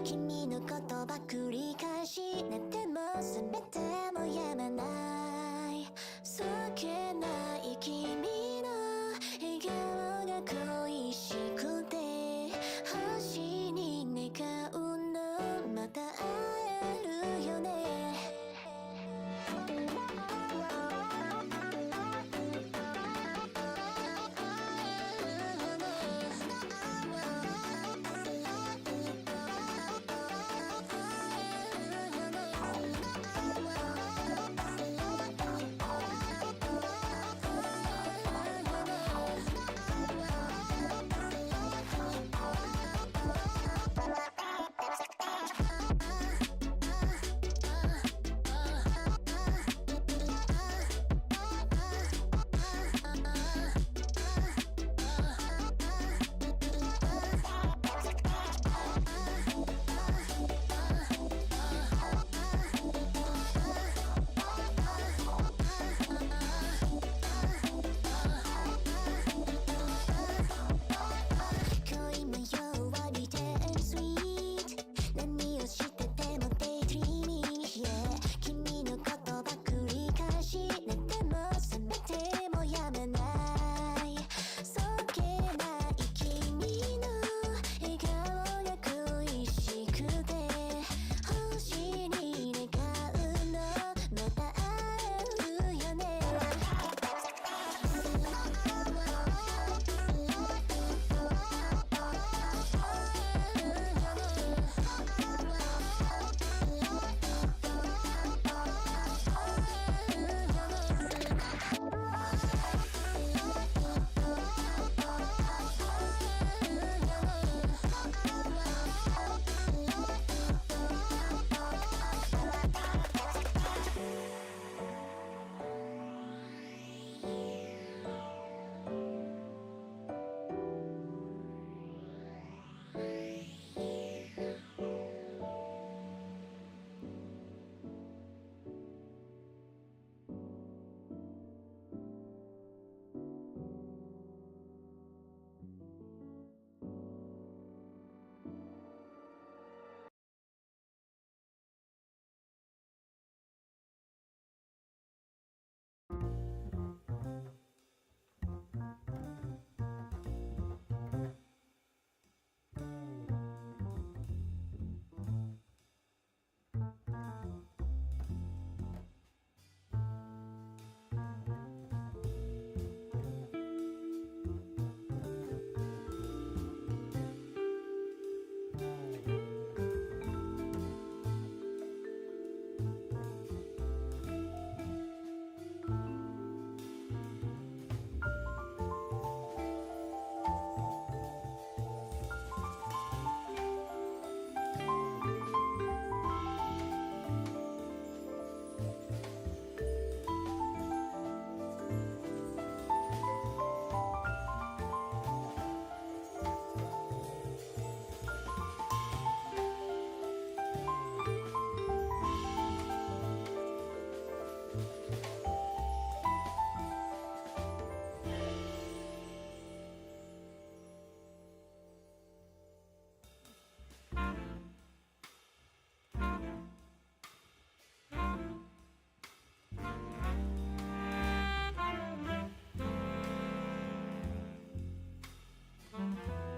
君の言葉繰り返し寝ても覚めてもやまないそっけない君の笑顔が恋しくて星に願うのまた会えるよね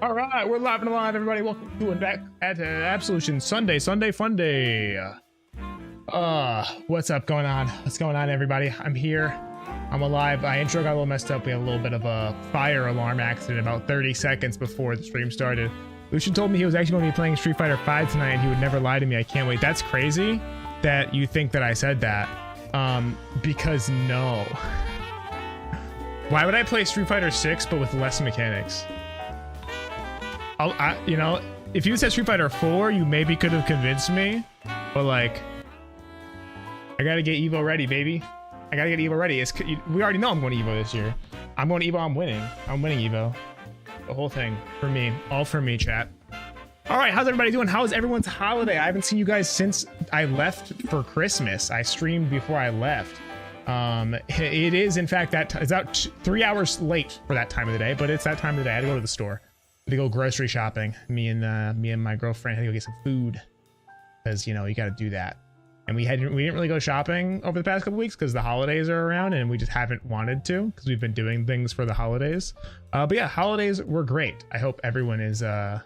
All right, we're live and alive, everybody. Welcome to and back at Absolution Sunday Fun Day. What's up going on? What's going on, everybody? I'm here. I'm alive. My intro got a little messed up. We had a little bit of a fire alarm accident about 30 seconds before the stream started. Lucian told me he was actually going to be playing Street Fighter 5 tonight, and he would never lie to me. I can't wait. That's crazy that you think that I said that. Because no. Why would I play Street Fighter 6 but with less mechanics? You know, if you said Street Fighter 4, you maybe could have convinced me, but like, I gotta get Evo ready, baby. I gotta get Evo ready. We already know I'm going to Evo this year. I'm going to Evo. I'm winning. I'm winning Evo. The whole thing for me, all for me, chat. All right, how's everybody doing? How is everyone's holiday? I haven't seen you guys since I left for Christmas. I streamed before I left. It is in fact that it's about 3 hours late for that time of the day, but it's that time of the day. I had to go to the store. to go grocery shopping. Me and my girlfriend had to go get some food because you know you got to do that. And we didn't really go shopping over the past couple weeks because the holidays are around and we just haven't wanted to because we've been doing things for the holidays. But yeah, holidays were great. I hope everyone is. When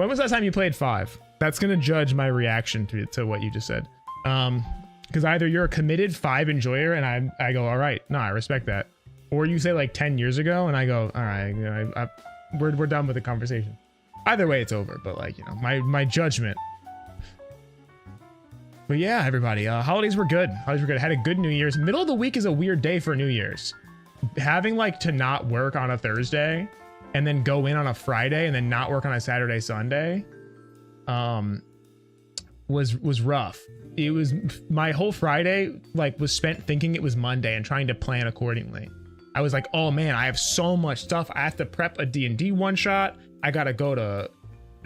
was the last time you played 5? That's gonna judge my reaction to what you just said. Because either you're a committed 5 enjoyer and I go, all right, no, I respect that, or you say like 10 years ago and I go, all right, you know, we're done with the conversation. Either way, it's over. But like, you know, my judgment. But yeah, everybody, holidays were good. Holidays were good. I had a good New Year's. Middle of the week is a weird day for New Year's. Having like to not work on a Thursday and then go in on a Friday and then not work on a Saturday, Sunday, was rough. It was my whole Friday like was spent thinking it was Monday and trying to plan accordingly. I was like, oh man, I have so much stuff. I have to prep a D&D one shot. I gotta go to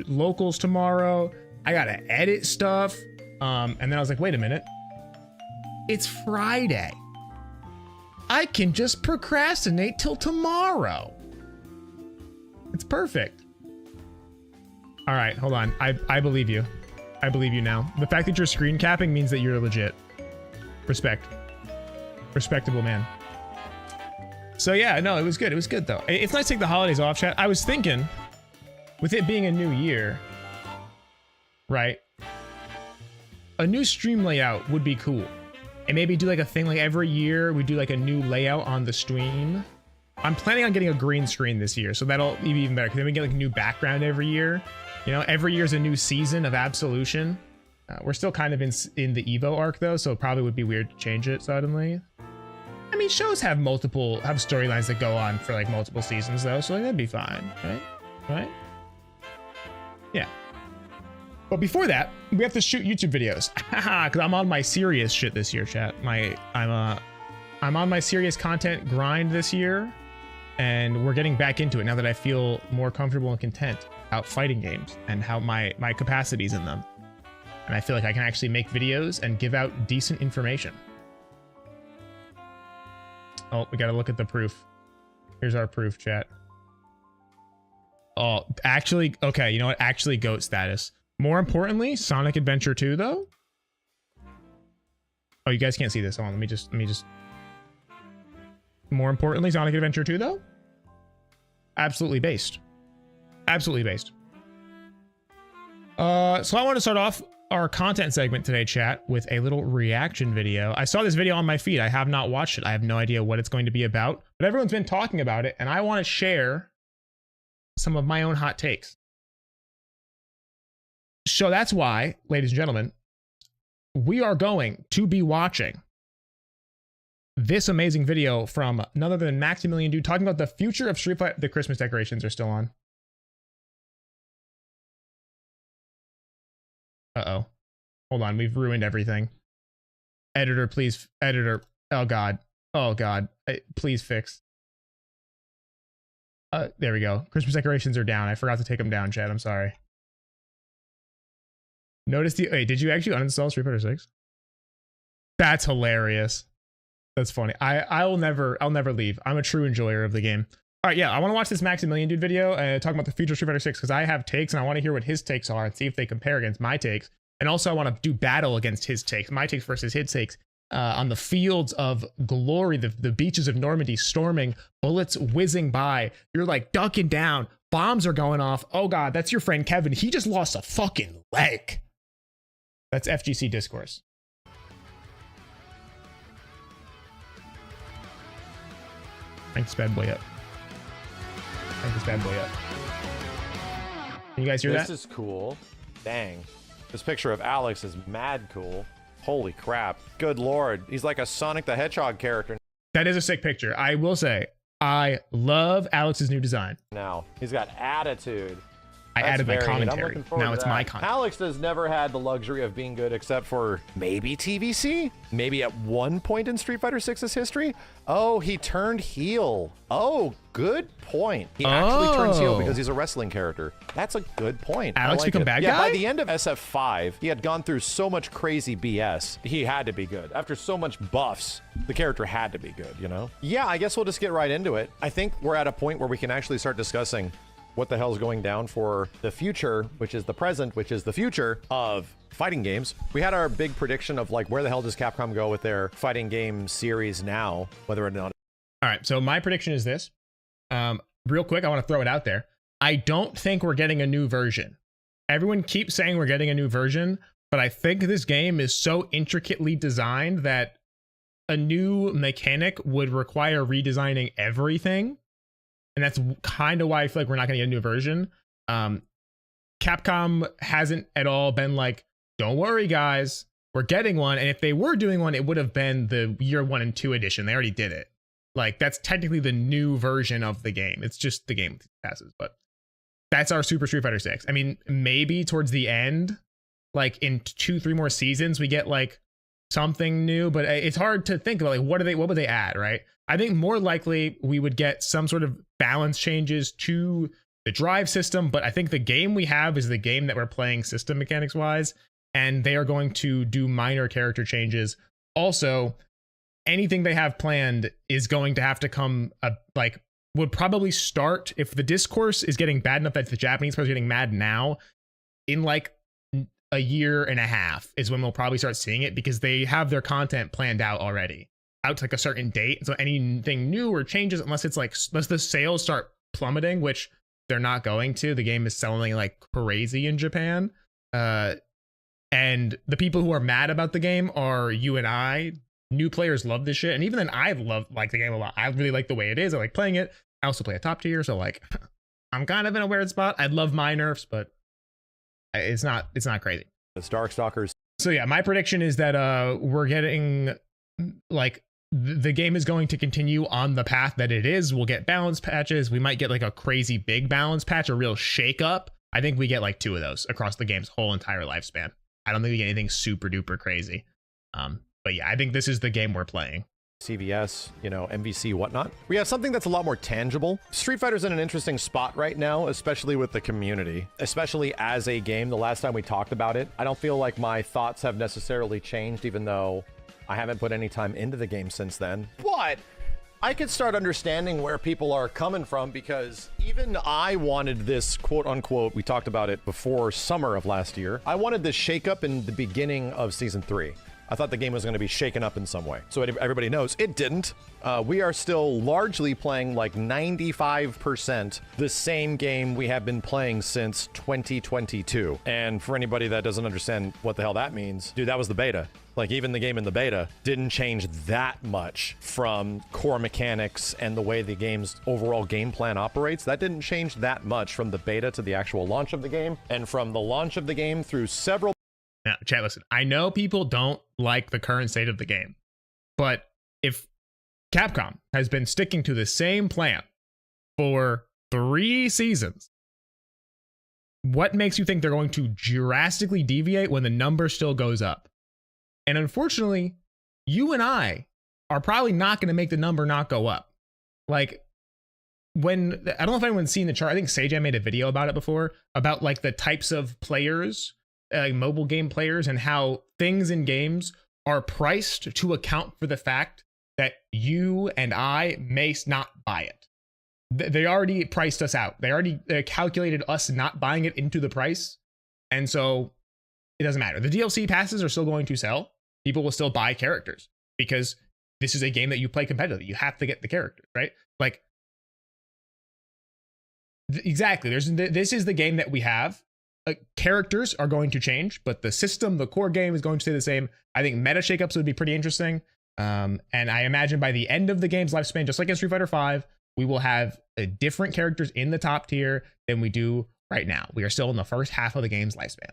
locals tomorrow. I gotta edit stuff. And then I was like, wait a minute. It's Friday. I can just procrastinate till tomorrow. It's perfect. All right, hold on. I believe you. I believe you now. The fact that you're screen capping means that you're legit. Respect. Respectable man. So yeah, no, it was good. It was good though. It's nice to take the holidays off, chat. I was thinking, with it being a new year, right? A new stream layout would be cool. And maybe do like a thing like every year we do like a new layout on the stream. I'm planning on getting a green screen this year, so that'll be even better because then we get like a new background every year. You know, every year's a new season of Absolution. We're still kind of in the Evo arc though, so it probably would be weird to change it suddenly. I mean, shows have storylines that go on for like multiple seasons though, so like that'd be fine, right? Right? Yeah. But before that, we have to shoot YouTube videos. Because I'm on my serious shit this year, chat. I'm on my serious content grind this year, and we're getting back into it now that I feel more comfortable and content about fighting games and how my capacities in them. And I feel like I can actually make videos and give out decent information. Oh, we gotta look at the proof. Here's our proof, chat. Oh, actually, okay, you know what? Actually, GOAT status. More importantly, Sonic Adventure 2 though. Oh, you guys can't see this. Hold on, let me just. More importantly, Sonic Adventure 2 though. Absolutely based. Absolutely based. So I want to start off our content segment today, chat, with a little reaction video. I saw this video on my feed. I have not watched it. I have no idea what it's going to be about, but everyone's been talking about it, and I want to share some of my own hot takes. So that's why, ladies and gentlemen, we are going to be watching this amazing video from none other than Maximilian Dood talking about the future of Street Fighter. The Christmas decorations are still on. Uh-oh. Hold on, we've ruined everything. Editor, please. Editor. Oh, God. Oh, God. Please fix. There we go. Christmas decorations are down. I forgot to take them down, chat. I'm sorry. Notice the... Wait, did you actually uninstall Street Fighter 6? That's hilarious. That's funny. I'll never leave. I'm a true enjoyer of the game. All right, yeah, I want to watch this Maximilian Dude video and talk about the future of Street Fighter 6 because I have takes and I want to hear what his takes are and see if they compare against my takes. And also I want to do battle against his takes, my takes versus his takes, on the fields of glory, the beaches of Normandy storming, bullets whizzing by. You're like ducking down, bombs are going off. Oh God, that's your friend Kevin. He just lost a fucking leg. That's FGC discourse. Crank this bad boy up. Crank this bad boy up. Can you guys hear that? This is cool. Dang. This picture of Alex is mad cool. Holy crap. Good lord. He's like a Sonic the Hedgehog character. That is a sick picture. I will say, I love Alex's new design. Now, he's got attitude. I That's added my very neat. I'm commentary. looking forward Now to it's that. my content. Alex has never had the luxury of being good except for maybe TVC? Maybe at one point in Street Fighter 6's history? Oh, he turned heel. Oh, good point. He actually turns heel because he's a wrestling character. That's a good point. I Alex like become it. bad Yeah, guy? by the end of SF5, he had gone through so much crazy BS. He had to be good. After so much buffs, the character had to be good, you know? Yeah, I guess we'll just get right into it. I think we're at a point where we can actually start discussing what the hell's going down for the future, which is the present, which is the future of fighting games. We had our big prediction of like, where the hell does Capcom go with their fighting game series now, whether or not. All right, so my prediction is this. Real quick, I want to throw it out there. I don't think we're getting a new version. Everyone keeps saying we're getting a new version, but I think this game is so intricately designed that a new mechanic would require redesigning everything. And that's kind of why I feel like we're not going to get a new version. Capcom hasn't at all been like, don't worry, guys, we're getting one. And if they were doing one, it would have been the year 1 and 2 edition. They already did it. Like, that's technically the new version of the game. It's just the game passes, but that's our Super Street Fighter 6. I mean, maybe towards the end, like in 2-3 more seasons, we get like something new, but it's hard to think about like what would they add, right? I think more likely we would get some sort of balance changes to the drive system, but I think the game we have is the game that we're playing system mechanics wise, and they are going to do minor character changes. Also, anything they have planned is going to have to come would probably start, if the discourse is getting bad enough that the Japanese players are getting mad now, in like a year and a half is when we'll probably start seeing it, because they have their content planned out already, out to like a certain date. So anything new or changes, unless the sales start plummeting, which they're not going to. The game is selling like crazy in Japan. And the people who are mad about the game are you and I. New players love this shit, and even then I like the game a lot. I really like the way it is. I like playing it. I also play a top tier, so like I'm kind of in a weird spot. I'd love my nerfs, but it's not crazy. It's Darkstalkers. So yeah, my prediction is that we're getting like the game is going to continue on the path that it is. We'll get balance patches. We might get like a crazy big balance patch, a real shake up. I think we get like 2 of those across the game's whole entire lifespan. I don't think we get anything super duper crazy. But yeah, I think this is the game we're playing. CVS, MVC, whatnot. We have something that's a lot more tangible. Street Fighter's in an interesting spot right now, especially with the community, especially as a game. The last time we talked about it, I don't feel like my thoughts have necessarily changed, even though I haven't put any time into the game since then. But I could start understanding where people are coming from, because even I wanted this, quote unquote, we talked about it before summer of last year. I wanted this shakeup in the beginning of season 3. I thought the game was going to be shaken up in some way. So everybody knows it didn't. We are still largely playing like 95% the same game we have been playing since 2022. And for anybody that doesn't understand what the hell that means, dude, that was the beta. Like, even the game in the beta didn't change that much from core mechanics and the way the game's overall game plan operates. That didn't change that much from the beta to the actual launch of the game. And from the launch of the game through several... Now, chat, listen, I know people don't like the current state of the game, but if Capcom has been sticking to the same plan for 3 seasons, what makes you think they're going to drastically deviate when the number still goes up? And unfortunately, you and I are probably not going to make the number not go up. Like, I don't know if anyone's seen the chart. I think Sejam made a video about it before, about like the types of players, mobile game players, and how things in games are priced to account for the fact that you and I may not buy it. They already priced us out. They already calculated us not buying it into the price. And so it doesn't matter. The DLC passes are still going to sell. People will still buy characters because this is a game that you play competitively. You have to get the characters, right? Like, exactly. This is the game that we have. Characters are going to change, but the system, the core game, is going to stay the same. I think meta shakeups would be pretty interesting. And I imagine by the end of the game's lifespan, just like in Street Fighter V, we will have different characters in the top tier than we do right now. We are still in the first half of the game's lifespan.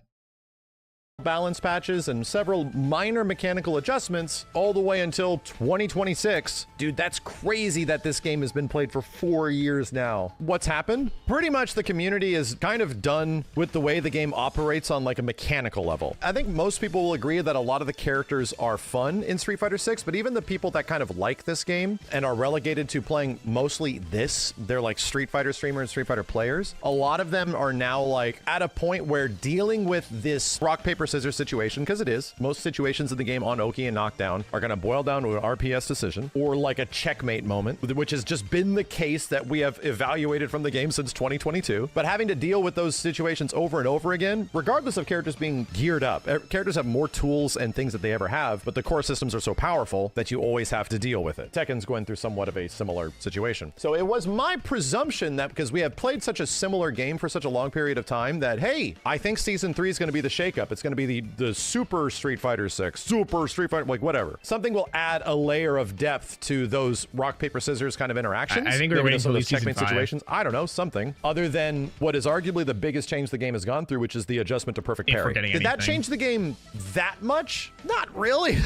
balance patches and several minor mechanical adjustments all the way until 2026. Dude, that's crazy that this game has been played for 4 years now. What's happened? Pretty much the community is kind of done with the way the game operates on like a mechanical level. I think most people will agree that a lot of the characters are fun in Street Fighter 6, but even the people that kind of like this game and are relegated to playing mostly this, they're like Street Fighter streamers and Street Fighter players, a lot of them are now like at a point where dealing with this rock, paper, scissors situation, because it is, most situations in the game on Oki and Knockdown are going to boil down to an RPS decision or like a checkmate moment, which has just been the case that we have evaluated from the game since 2022. But having to deal with those situations over and over again, regardless of characters being geared up, characters have more tools and things that they ever have, but the core systems are so powerful that you always have to deal with it. Tekken's going through somewhat of a similar situation. So it was my presumption that because we have played such a similar game for such a long period of time that, hey, I think Season 3 is going to be the shakeup. It's going to be the Super Street Fighter 6, Super Street Fighter, like whatever. Something will add a layer of depth to those rock, paper, scissors kind of interactions. I think we're waiting for checkmate situations. I don't know, something other than what is arguably the biggest change the game has gone through, which is the adjustment to perfect parry. Did that change the game that much? Not really.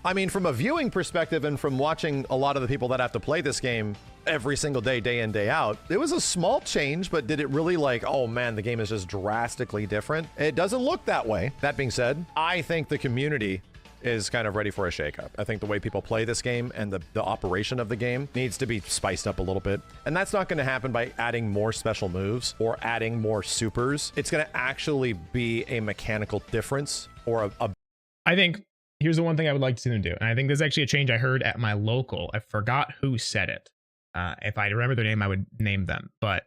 I mean, from a viewing perspective and from watching a lot of the people that have to play this game every single day, day in, day out, it was a small change, but did it really like, oh man, the game is just drastically different? It doesn't look that way. That being said, I think the community is kind of ready for a shakeup. I think the way people play this game and the operation of the game needs to be spiced up a little bit. And that's not going to happen by adding more special moves or adding more supers. It's going to actually be a mechanical difference or a I think here's the one thing I would like to see them do. And I think there's actually a change I heard at my local. I forgot who said it. If I remember their name, I would name them. But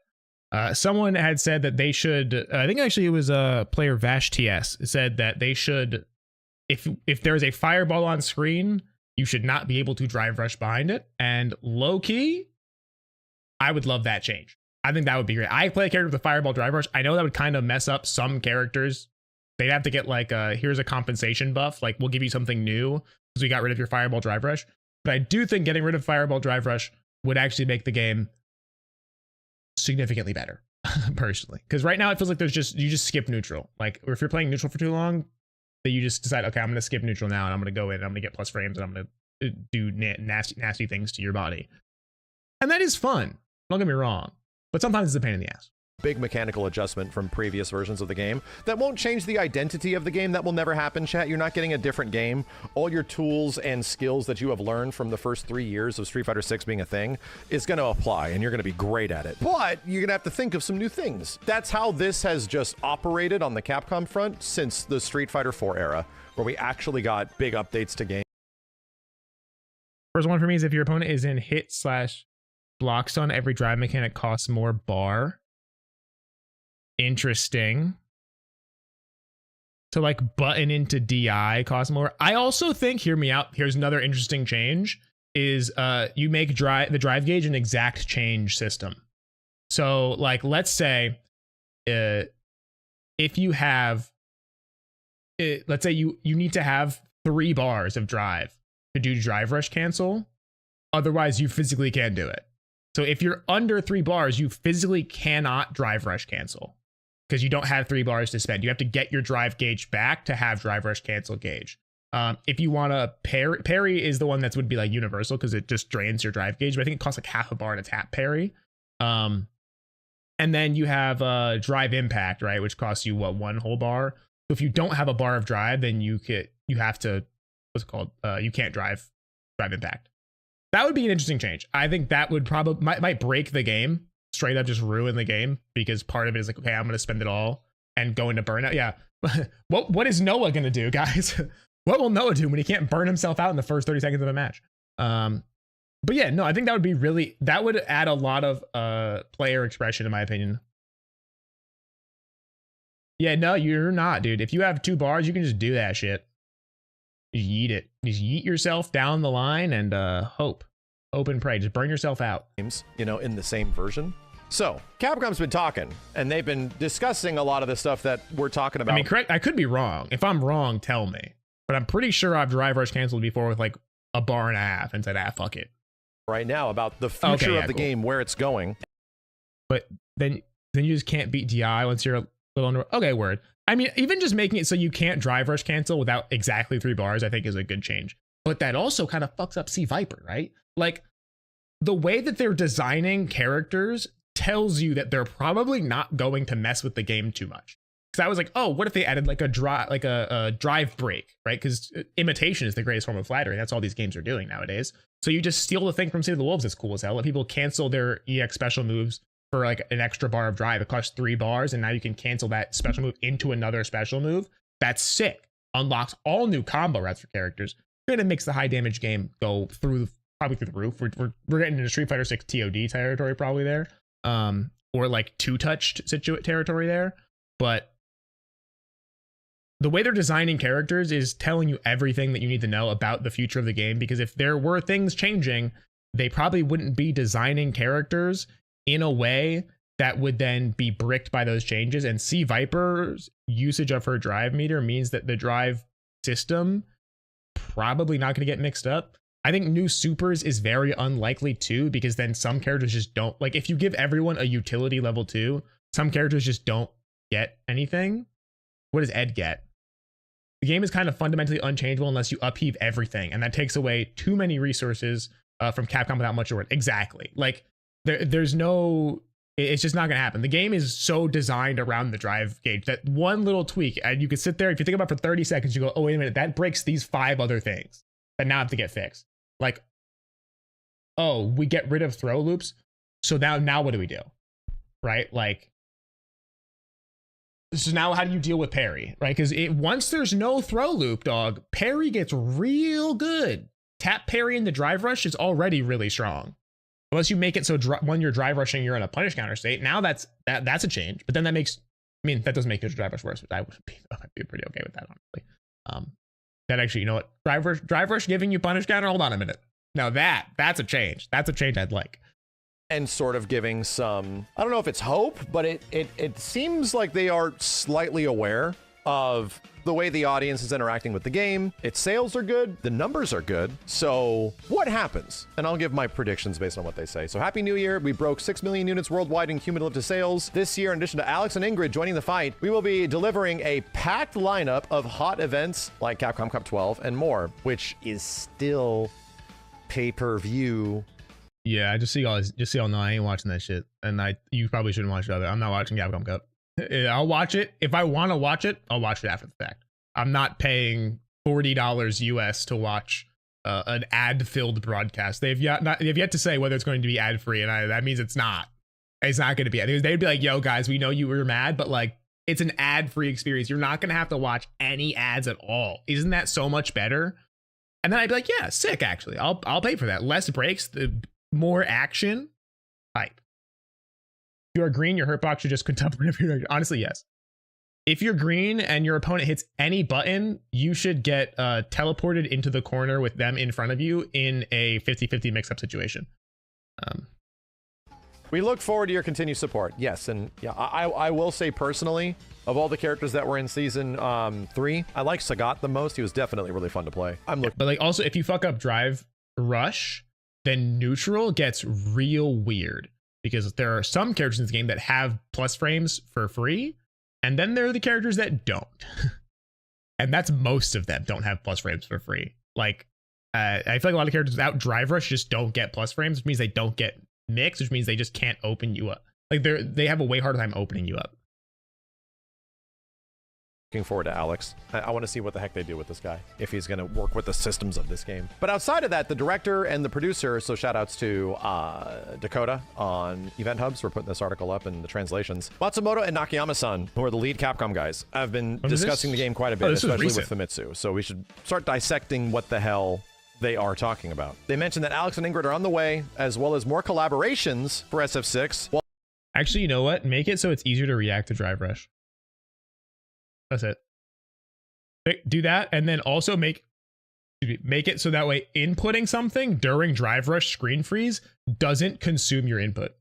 someone had said that they should, I think actually it was a player Vash TS, said that they should, if there's a fireball on screen, you should not be able to drive rush behind it. And low key, I would love that change. I think that would be great. I play a character with a fireball drive rush. I know that would kind of mess up some characters. They'd have to get like here's a compensation buff. Like we'll give you something new because we got rid of your fireball drive rush. But I do think getting rid of fireball drive rush would actually make the game significantly better, personally. Because right now it feels like you just skip neutral. Like, or if you're playing neutral for too long, that you just decide, okay, I'm going to skip neutral now, and I'm going to go in, and I'm going to get plus frames, and I'm going to do nasty things to your body. And that is fun. Don't get me wrong. But sometimes it's a pain in the ass. Big mechanical adjustment from previous versions of the game that won't change the identity of the game. That will never happen, chat. You're not getting a different game. All your tools and skills that you have learned from the first 3 years of Street Fighter 6 being a thing is going to apply, and you're going to be great at it. But you're going to have to think of some new things. That's how this has just operated on the Capcom front since the Street Fighter 4 era, where we actually got big updates to game. First one for me is if your opponent is in hit/block stun, every drive mechanic costs more bar. Interesting. To like button into DI costs more. I also think, hear me out, here's another interesting change, is you make the drive gauge an exact change system. So like, let's say if you have, let's say you need to have 3 bars of drive to do drive rush cancel. Otherwise you physically can't do it. So if you're under 3 bars, you physically cannot drive rush cancel. Because you don't have 3 bars to spend. You have to get your drive gauge back to have drive rush cancel gauge. If you want to parry is the one that would be like universal because it just drains your drive gauge. But I think it costs like half a bar to tap parry. And then you have drive impact, right? Which costs you 1 whole bar. So if you don't have a bar of drive, then you have to, what's it called? You can't drive impact. That would be an interesting change. I think that would probably might break the game. Straight up just ruin the game because part of it is like, okay, I'm going to spend it all and go into burnout. Yeah. What is Noah going to do, guys? What will Noah do when he can't burn himself out in the first 30 seconds of a match? But yeah, no, I think that would add a lot of player expression in my opinion. Yeah, no, you're not, dude. If you have 2 bars, you can just do that shit. Just yeet it. Just yeet yourself down the line and hope and pray. Just burn yourself out. You know, in the same version. So Capcom's been talking and they've been discussing a lot of the stuff that we're talking about. I mean, correct. I could be wrong. If I'm wrong, tell me. But I'm pretty sure I've drive rush canceled before with like a bar and a half and said, fuck it. Right now about the future of the game, where it's going. But then you just can't beat DI once you're a little under. Okay, word. I mean, even just making it so you can't drive rush cancel without exactly 3 bars, I think is a good change. But that also kind of fucks up C Viper, right? Like, the way that they're designing characters tells you that they're probably not going to mess with the game too much. Because I was like, oh, what if they added like a drive break, right? Because imitation is the greatest form of flattery. That's all these games are doing nowadays. So you just steal the thing from City of the Wolves. It's cool as hell. Let people cancel their EX special moves for like an extra bar of drive. It costs 3 bars, and now you can cancel that special move into another special move. That's sick. Unlocks all new combo routes for characters. It makes the high damage game go probably through the roof. We're getting into Street Fighter 6 TOD territory probably there, or like 2-touched territory there. But the way they're designing characters is telling you everything that you need to know about the future of the game, because if there were things changing, they probably wouldn't be designing characters in a way that would then be bricked by those changes. And C Viper's usage of her drive meter means that the drive system probably not going to get mixed up. I think new supers is very unlikely too, because then some characters just don't, like, if you give everyone a utility level 2, some characters just don't get anything. What does Ed get? The game is kind of fundamentally unchangeable unless you upheave everything, and that takes away too many resources from Capcom without much reward. Exactly. Like, there's no, it's just not going to happen. The game is so designed around the drive gauge that one little tweak, and you could sit there, if you think about it for 30 seconds, you go, oh, wait a minute, that breaks these 5 other things that now have to get fixed. Like, oh, we get rid of throw loops, so now what do we do? Right? Like, so now how do you deal with parry, right? Because once there's no throw loop, dog, parry gets real good. Tap parry in the drive rush is already really strong. Unless you make it so when you're drive rushing, you're in a punish counter state. Now that's a change. But then that makes, I mean, that doesn't make your drive rush worse, but I'd be pretty okay with that, honestly. That actually, you know what? Drive rush giving you punish counter? Hold on a minute. Now that's a change. That's a change I'd like. And sort of giving some, I don't know if it's hope, but it seems like they are slightly aware of the way the audience is interacting with the game. Its sales are good, the numbers are good. So what happens? And I'll give my predictions based on what they say. So Happy New Year. We broke 6 million units worldwide in cumulative sales. This year, in addition to Alex and Ingrid joining the fight, we will be delivering a packed lineup of hot events like Capcom Cup 12 and more, which is still pay-per-view. Yeah, I just so y'all know, I ain't watching that shit, and you probably shouldn't watch it either. I'm not watching Capcom Cup. I'll watch it if I want to watch it. I'll watch it after the fact. I'm not paying $40 US to watch an ad-filled broadcast. They've yet to say whether it's going to be ad-free, and that means it's not. It's not going to be. They'd be like, "Yo, guys, we know you were mad, but like, it's an ad-free experience. You're not going to have to watch any ads at all. Isn't that so much better?" And then I'd be like, "Yeah, sick. Actually, I'll pay for that. Less breaks, more action, hype." If you're green, your hurt box should just quintuple whenever you're honestly, yes. If you're green and your opponent hits any button, you should get teleported into the corner with them in front of you in a 50-50 mix-up situation. We look forward to your continued support. Yes, and yeah, I will say personally, of all the characters that were in season 3, I like Sagat the most. He was definitely really fun to play. But like, also, if you fuck up drive rush, then neutral gets real weird, because there are some characters in this game that have plus frames for free, and then there are the characters that don't. And that's most of them don't have plus frames for free. Like, I feel like a lot of characters without drive rush just don't get plus frames, which means they don't get mix, which means they just can't open you up. Like, they have a way harder time opening you up. Looking forward to Alex. I want to see what the heck they do with this guy, if he's going to work with the systems of this game. But outside of that, the director and the producer, so shout outs to Dakota on Event Hubs for putting this article up and the translations. Matsumoto and Nakayama-san, who are the lead Capcom guys, have been discussing the game quite a bit, especially with Famitsu. So we should start dissecting what the hell they are talking about. They mentioned that Alex and Ingrid are on the way, as well as more collaborations for SF6. Actually, you know what? Make it so it's easier to react to drive rush. That's it. Do that, and then also make it so that way inputting something during drive rush screen freeze doesn't consume your input.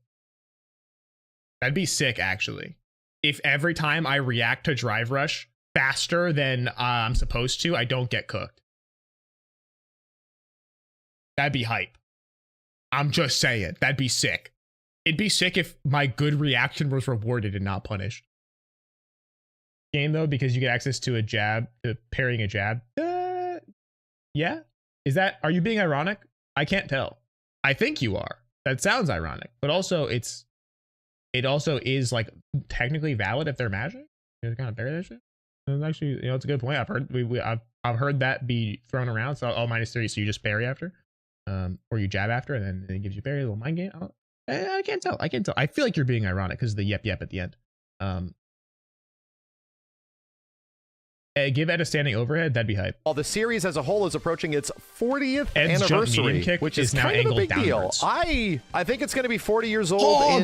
That'd be sick, actually. If every time I react to drive rush faster than I'm supposed to, I don't get cooked. That'd be hype. I'm just saying, that'd be sick. It'd be sick if my good reaction was rewarded and not punished. game though, because you get access to a jab, to parrying a jab. Yeah. Are you being ironic? I can't tell. I think you are. That sounds ironic, but also it also is like technically valid if they're magic. You kind of parry that shit. It's actually, it's a good point. I've heard that be thrown around. So -3, so you just parry after, or you jab after, and then it gives you parry, a little mind game. I can't tell. I feel like you're being ironic because of the yep at the end. Give Ed a standing overhead, that'd be hype. While the series as a whole is approaching its 40th Ed's jump medium anniversary, kick which is now kind of a angled big downwards. deal. I think it's going to be 40 years old Hog!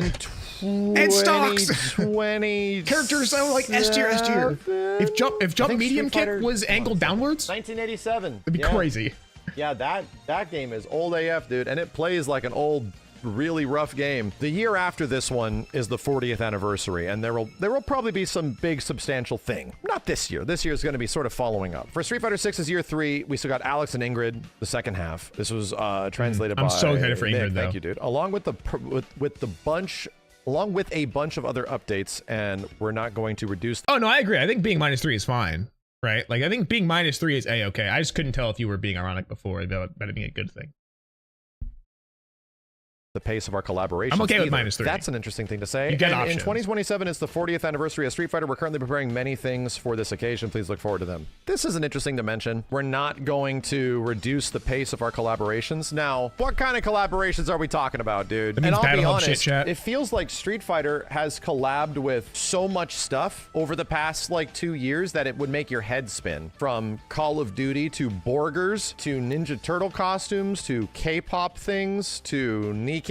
in Ed stocks! 2020. Characters sound like S tier. If jump medium Street Fighter kick was angled downwards, 1987. it'd be crazy. Yeah, that game is old AF, dude, and it plays like an old, really rough game. The year after this one is the 40th anniversary, and there will probably be some big substantial thing. Not this year. This year is going to be sort of following up. For Street Fighter 6's year 3, we still got Alex and Ingrid, the second half. This was translated by I'm so excited for Ingrid, Nick. though. Thank you, dude. Along with along with a bunch of other updates, and we're not going to reduce. Oh no, I agree. I think being -3 is fine, right? Like I think being -3 is a-okay. I just couldn't tell if you were being ironic before about it being a good thing. The pace of our collaboration. I'm okay with -3. That's an interesting thing to say. You get And in options. 2027, it's the 40th anniversary of Street Fighter. We're currently preparing many things for this occasion. Please look forward to them. This is an interesting to mention. We're not going to reduce the pace of our collaborations. Now, what kind of collaborations are we talking about, dude? That means And I'll be Battle Hub honest, shit chat. it feels like Street Fighter has collabed with so much stuff over the past like 2 years that it would make your head spin. From Call of Duty to Borgers to Ninja Turtle costumes to K-pop things to Nikkei.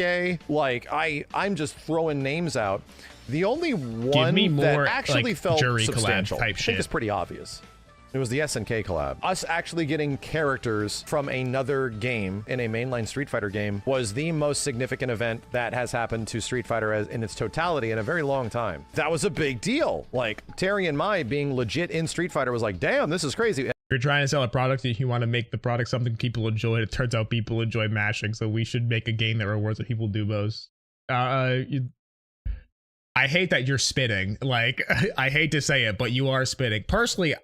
Like I'm just throwing names out. The only one me more, that actually like, felt jury collab substantial, type I think shit. it's pretty obvious. It was the SNK collab. Us actually getting characters from another game in a mainline Street Fighter game was the most significant event that has happened to Street Fighter in its totality in a very long time. That was a big deal. Like, Terry and Mai being legit in Street Fighter was like, damn, this is crazy. You're trying to sell a product and you want to make the product something people enjoy. It turns out people enjoy mashing, so we should make a game that rewards what people do most. I hate that you're spitting. Like, I hate to say it, but you are spitting. Personally,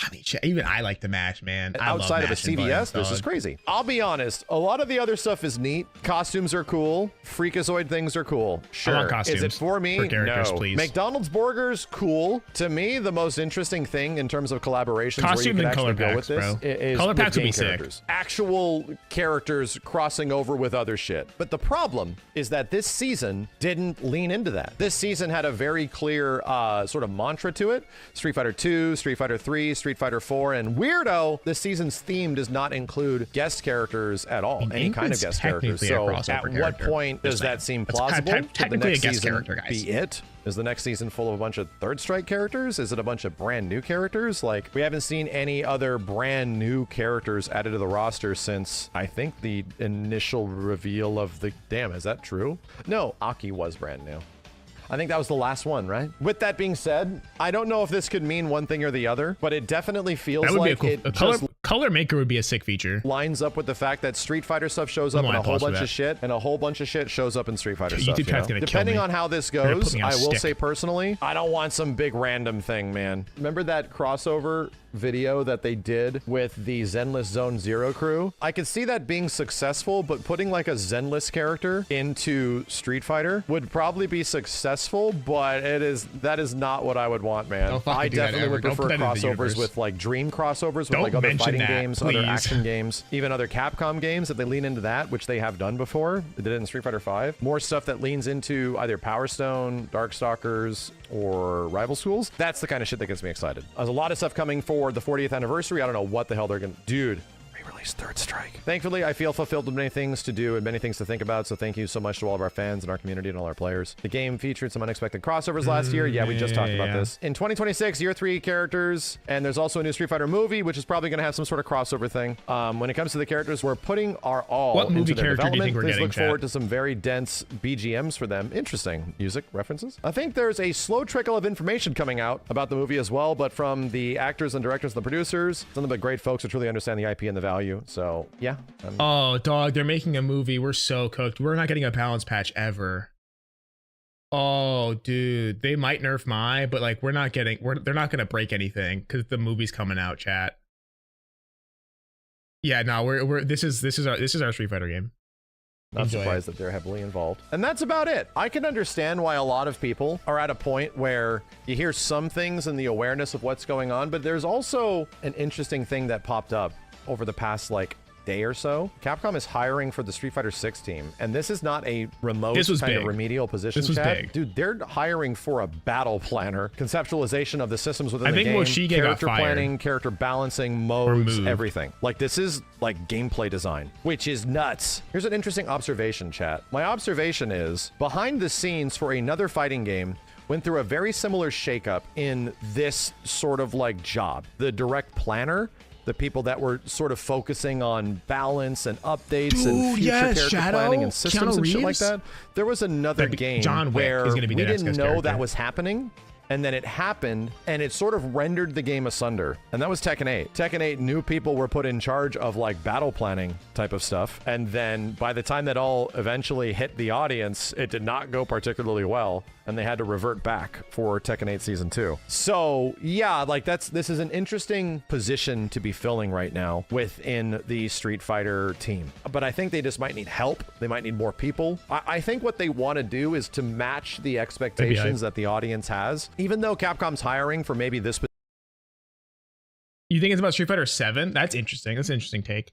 I mean, even I like to mash, man. I love Outside of a mashing CVS, buttons, this is dog. crazy. I'll be honest, a lot of the other stuff is neat. Costumes are cool. Freakazoid things are cool. Sure. I want costumes Is it for me? for characters, no. please. McDonald's burgers, cool. To me, the most interesting thing in terms of collaborations where you Costume can and actually color go with packs, this bro. is Color with packs would game be sick. characters. Actual characters crossing over with other shit. But the problem is that this season didn't lean into that. This season had a very clear sort of mantra to it. Street Fighter 2, Street Fighter 3, Street Fighter 4, and weirdo, this season's theme does not include guest characters at all. Any kind of Ingrid's guest characters. technically a So crossover at what character. point does Just that saying. seem That's plausible? Could the technically a next guest season character, guys. be it? Is the next season full of a bunch of Third Strike characters? Is it a bunch of brand new characters? Like, we haven't seen any other brand new characters added to the roster since, I think, the initial reveal of the... Damn, is that true? No, Aki was brand new. I think that was the last one, right? With that being said, I don't know if this could mean one thing or the other, but it definitely feels That would like be a it cool. just Color maker would be a sick feature. lines up with the fact that Street Fighter stuff shows up I'm in a gonna whole pause for bunch that. of shit, and a whole bunch of shit shows up in Street Fighter YouTube stuff. chat's gonna kill Depending me. on how this gonna put goes, me on I will stick. say personally, I don't want some big random thing, man. Remember that crossover video that they did with the Zenless Zone Zero crew? I could see that being successful, but putting like a Zenless character into Street Fighter would probably be successful, but that is not what I would want, man. Don't fucking I do that definitely ever. would Don't prefer put that in the crossovers universe. with like Dream crossovers with Don't like other mention fighting that, games, other please. action games, even other Capcom games, if they lean into that, which they have done before. They did it in Street Fighter V. More stuff that leans into either Power Stone, Darkstalkers, or Rival Schools. That's the kind of shit that gets me excited. There's a lot of stuff coming for the 40th anniversary. I don't know what the hell they're gonna... Dude. Re-release Third Strike. Thankfully, I feel fulfilled with many things to do and many things to think about, so thank you so much to all of our fans and our community and all our players. The game featured some unexpected crossovers last year. Yeah, we just talked about this. In 2026, year 3 characters, and there's also a new Street Fighter movie, which is probably going to have some sort of crossover thing. When it comes to the characters, we're putting our all What movie into their character do you development. think we're Please getting, look chat? forward to some very dense BGMs for them. Interesting music references. I think there's a slow trickle of information coming out about the movie as well, but from the actors and directors and the producers, some of the great folks who truly understand the IP and the value. So yeah. Oh, dog, they're making a movie. We're so cooked. We're not getting a balance patch ever. Oh, dude, they might nerf Mai, but like they're not gonna break anything because the movie's coming out. Chat. Yeah, no, this is our Street Fighter game. Not Enjoy surprised that they're heavily involved. And that's about it. I can understand why a lot of people are at a point where you hear some things and the awareness of what's going on, but there's also an interesting thing that popped up over the past like day or so. Capcom is hiring for the Street Fighter 6 team, and this is not a remote kind of remedial position. This was big. Dude, they're hiring for a battle planner, conceptualization of the systems within I the think game, Moshige character got fired. planning, character balancing, modes, everything. Like this is like gameplay design, which is nuts. Here's an interesting observation, chat. My observation is behind the scenes for another fighting game went through a very similar shakeup in this sort of like job. The direct planner, the people that were sort of focusing on balance and updates and future character planning and systems and shit like that. There was another game where we didn't know that was happening. And then it happened, and it sort of rendered the game asunder. And that was Tekken 8. Tekken 8, new people were put in charge of like battle planning type of stuff. And then by the time that all eventually hit the audience, it did not go particularly well. And they had to revert back for Tekken 8 Season 2. So yeah, like this is an interesting position to be filling right now within the Street Fighter team. But I think they just might need help. They might need more people. I think what they want to do is to match the expectations that the audience has. Even though Capcom's hiring for maybe this. You think it's about Street Fighter 7? That's interesting. That's an interesting take.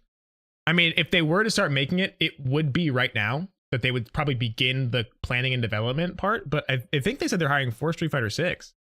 I mean, if they were to start making it, it would be right now that they would probably begin the planning and development part. But I think they said they're hiring for Street Fighter 6.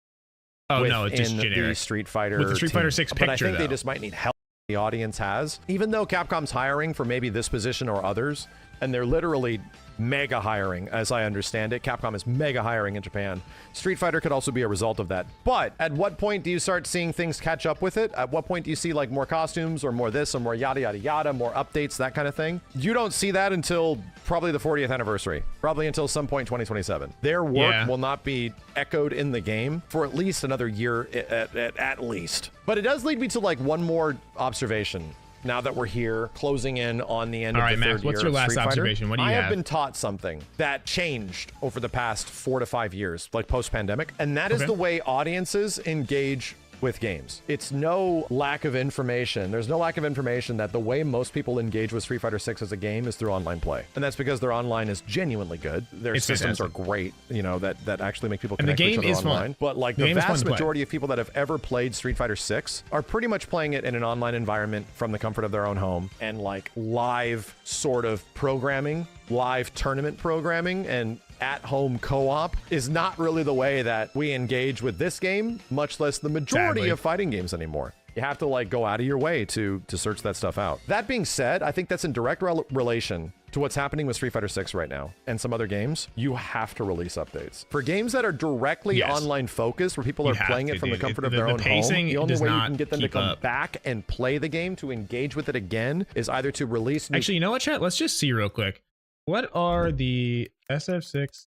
Oh, no, it's just generic. The Street Fighter with the Street Fighter 6 picture, but I think though. they just might need help the audience has. Even though Capcom's hiring for maybe this position or others, and they're literally mega hiring, as I understand it. Capcom is mega hiring in Japan. Street Fighter could also be a result of that. But at what point do you start seeing things catch up with it? At what point do you see like more costumes or more this or more yada yada yada, more updates, that kind of thing? You don't see that until probably the 40th anniversary, probably until some point 2027. Their work will not be echoed in the game for at least another year at least. But it does lead me to like one more observation. Now that we're here, closing in on the end of the third year of Street Fighter. What's your last observation? What do you have? I have been taught something that changed over the past 4 to 5 years, like post-pandemic, and that is the way audiences engage with games. It's no lack of information. There's no lack of information that the way most people engage with Street Fighter 6 as a game is through online play. And that's because their online is genuinely good. Their systems are great, you know, that actually make people connect with each other online. Fun. But like the vast majority of people that have ever played Street Fighter 6 are pretty much playing it in an online environment from the comfort of their own home, and like live sort of programming, live tournament programming, and at-home co-op is not really the way that we engage with this game, much less the majority of fighting games anymore. You have to like go out of your way to search that stuff out. That being said, I think that's in direct relation to what's happening with Street Fighter 6 right now and some other games. You have to release updates. For games that are directly online focused, where people are playing it from the comfort of their own home, the only way you can get them to come back and play the game, to engage with it again, is either to release new... Actually, you know what, chat? Let's just see real quick. What are the SF6? Let's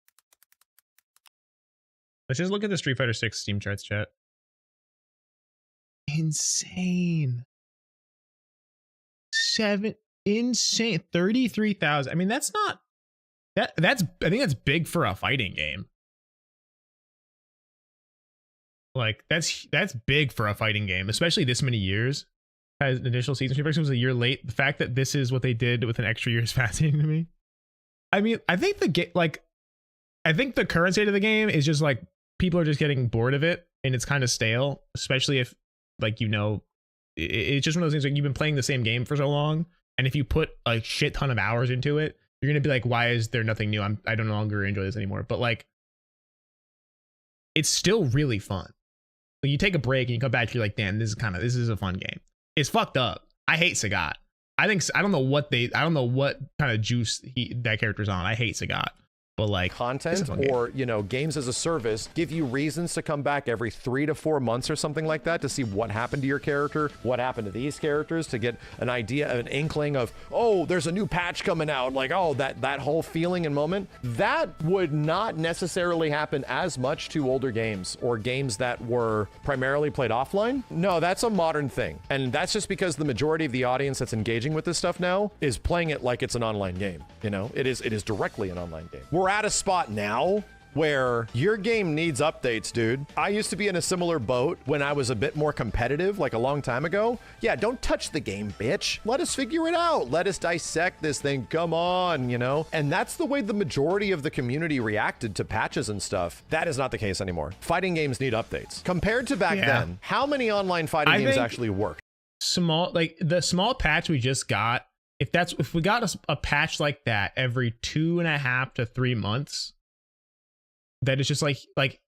just look at the Street Fighter 6 Steam charts, chat. Insane. Insane. 33,000. I mean, that's not that's I think that's big for a fighting game. Like that's big for a fighting game, especially this many years. Has an initial season. Street Fighter was a year late. The fact that this is what they did with an extra year is fascinating to me. I mean, I think I think the current state of the game is just like people are just getting bored of it and it's kind of stale, especially if like, you know, it's just one of those things like you've been playing the same game for so long. And if you put a shit ton of hours into it, you're going to be like, why is there nothing new? I don't no longer enjoy this anymore. But like, it's still really fun. Like you take a break and you come back, you're like, damn, this is a fun game. It's fucked up. I hate Sagat. I don't know what kind of juice that character's on. I hate Sagat. But like content or, you know, games as a service give you reasons to come back every 3 to 4 months or something like that to see what happened to your character, what happened to these characters, to get an idea, an inkling of, oh, there's a new patch coming out, like, oh, that whole feeling and moment. That would not necessarily happen as much to older games or games that were primarily played offline. No, that's a modern thing. And that's just because the majority of the audience that's engaging with this stuff now is playing it like it's an online game. You know, it is directly an online game. We're at a spot now where your game needs updates, dude. I used to be in a similar boat when I was a bit more competitive, like a long time ago. Yeah, don't touch the game, bitch. Let us figure it out. Let us dissect this thing. Come on, you know? And that's the way the majority of the community reacted to patches and stuff. That is not the case anymore. Fighting games need updates. Compared to back then, how many online fighting games actually work? Small, like the small patch we just got, if we got a patch like that every 2.5 to 3 months, that is just like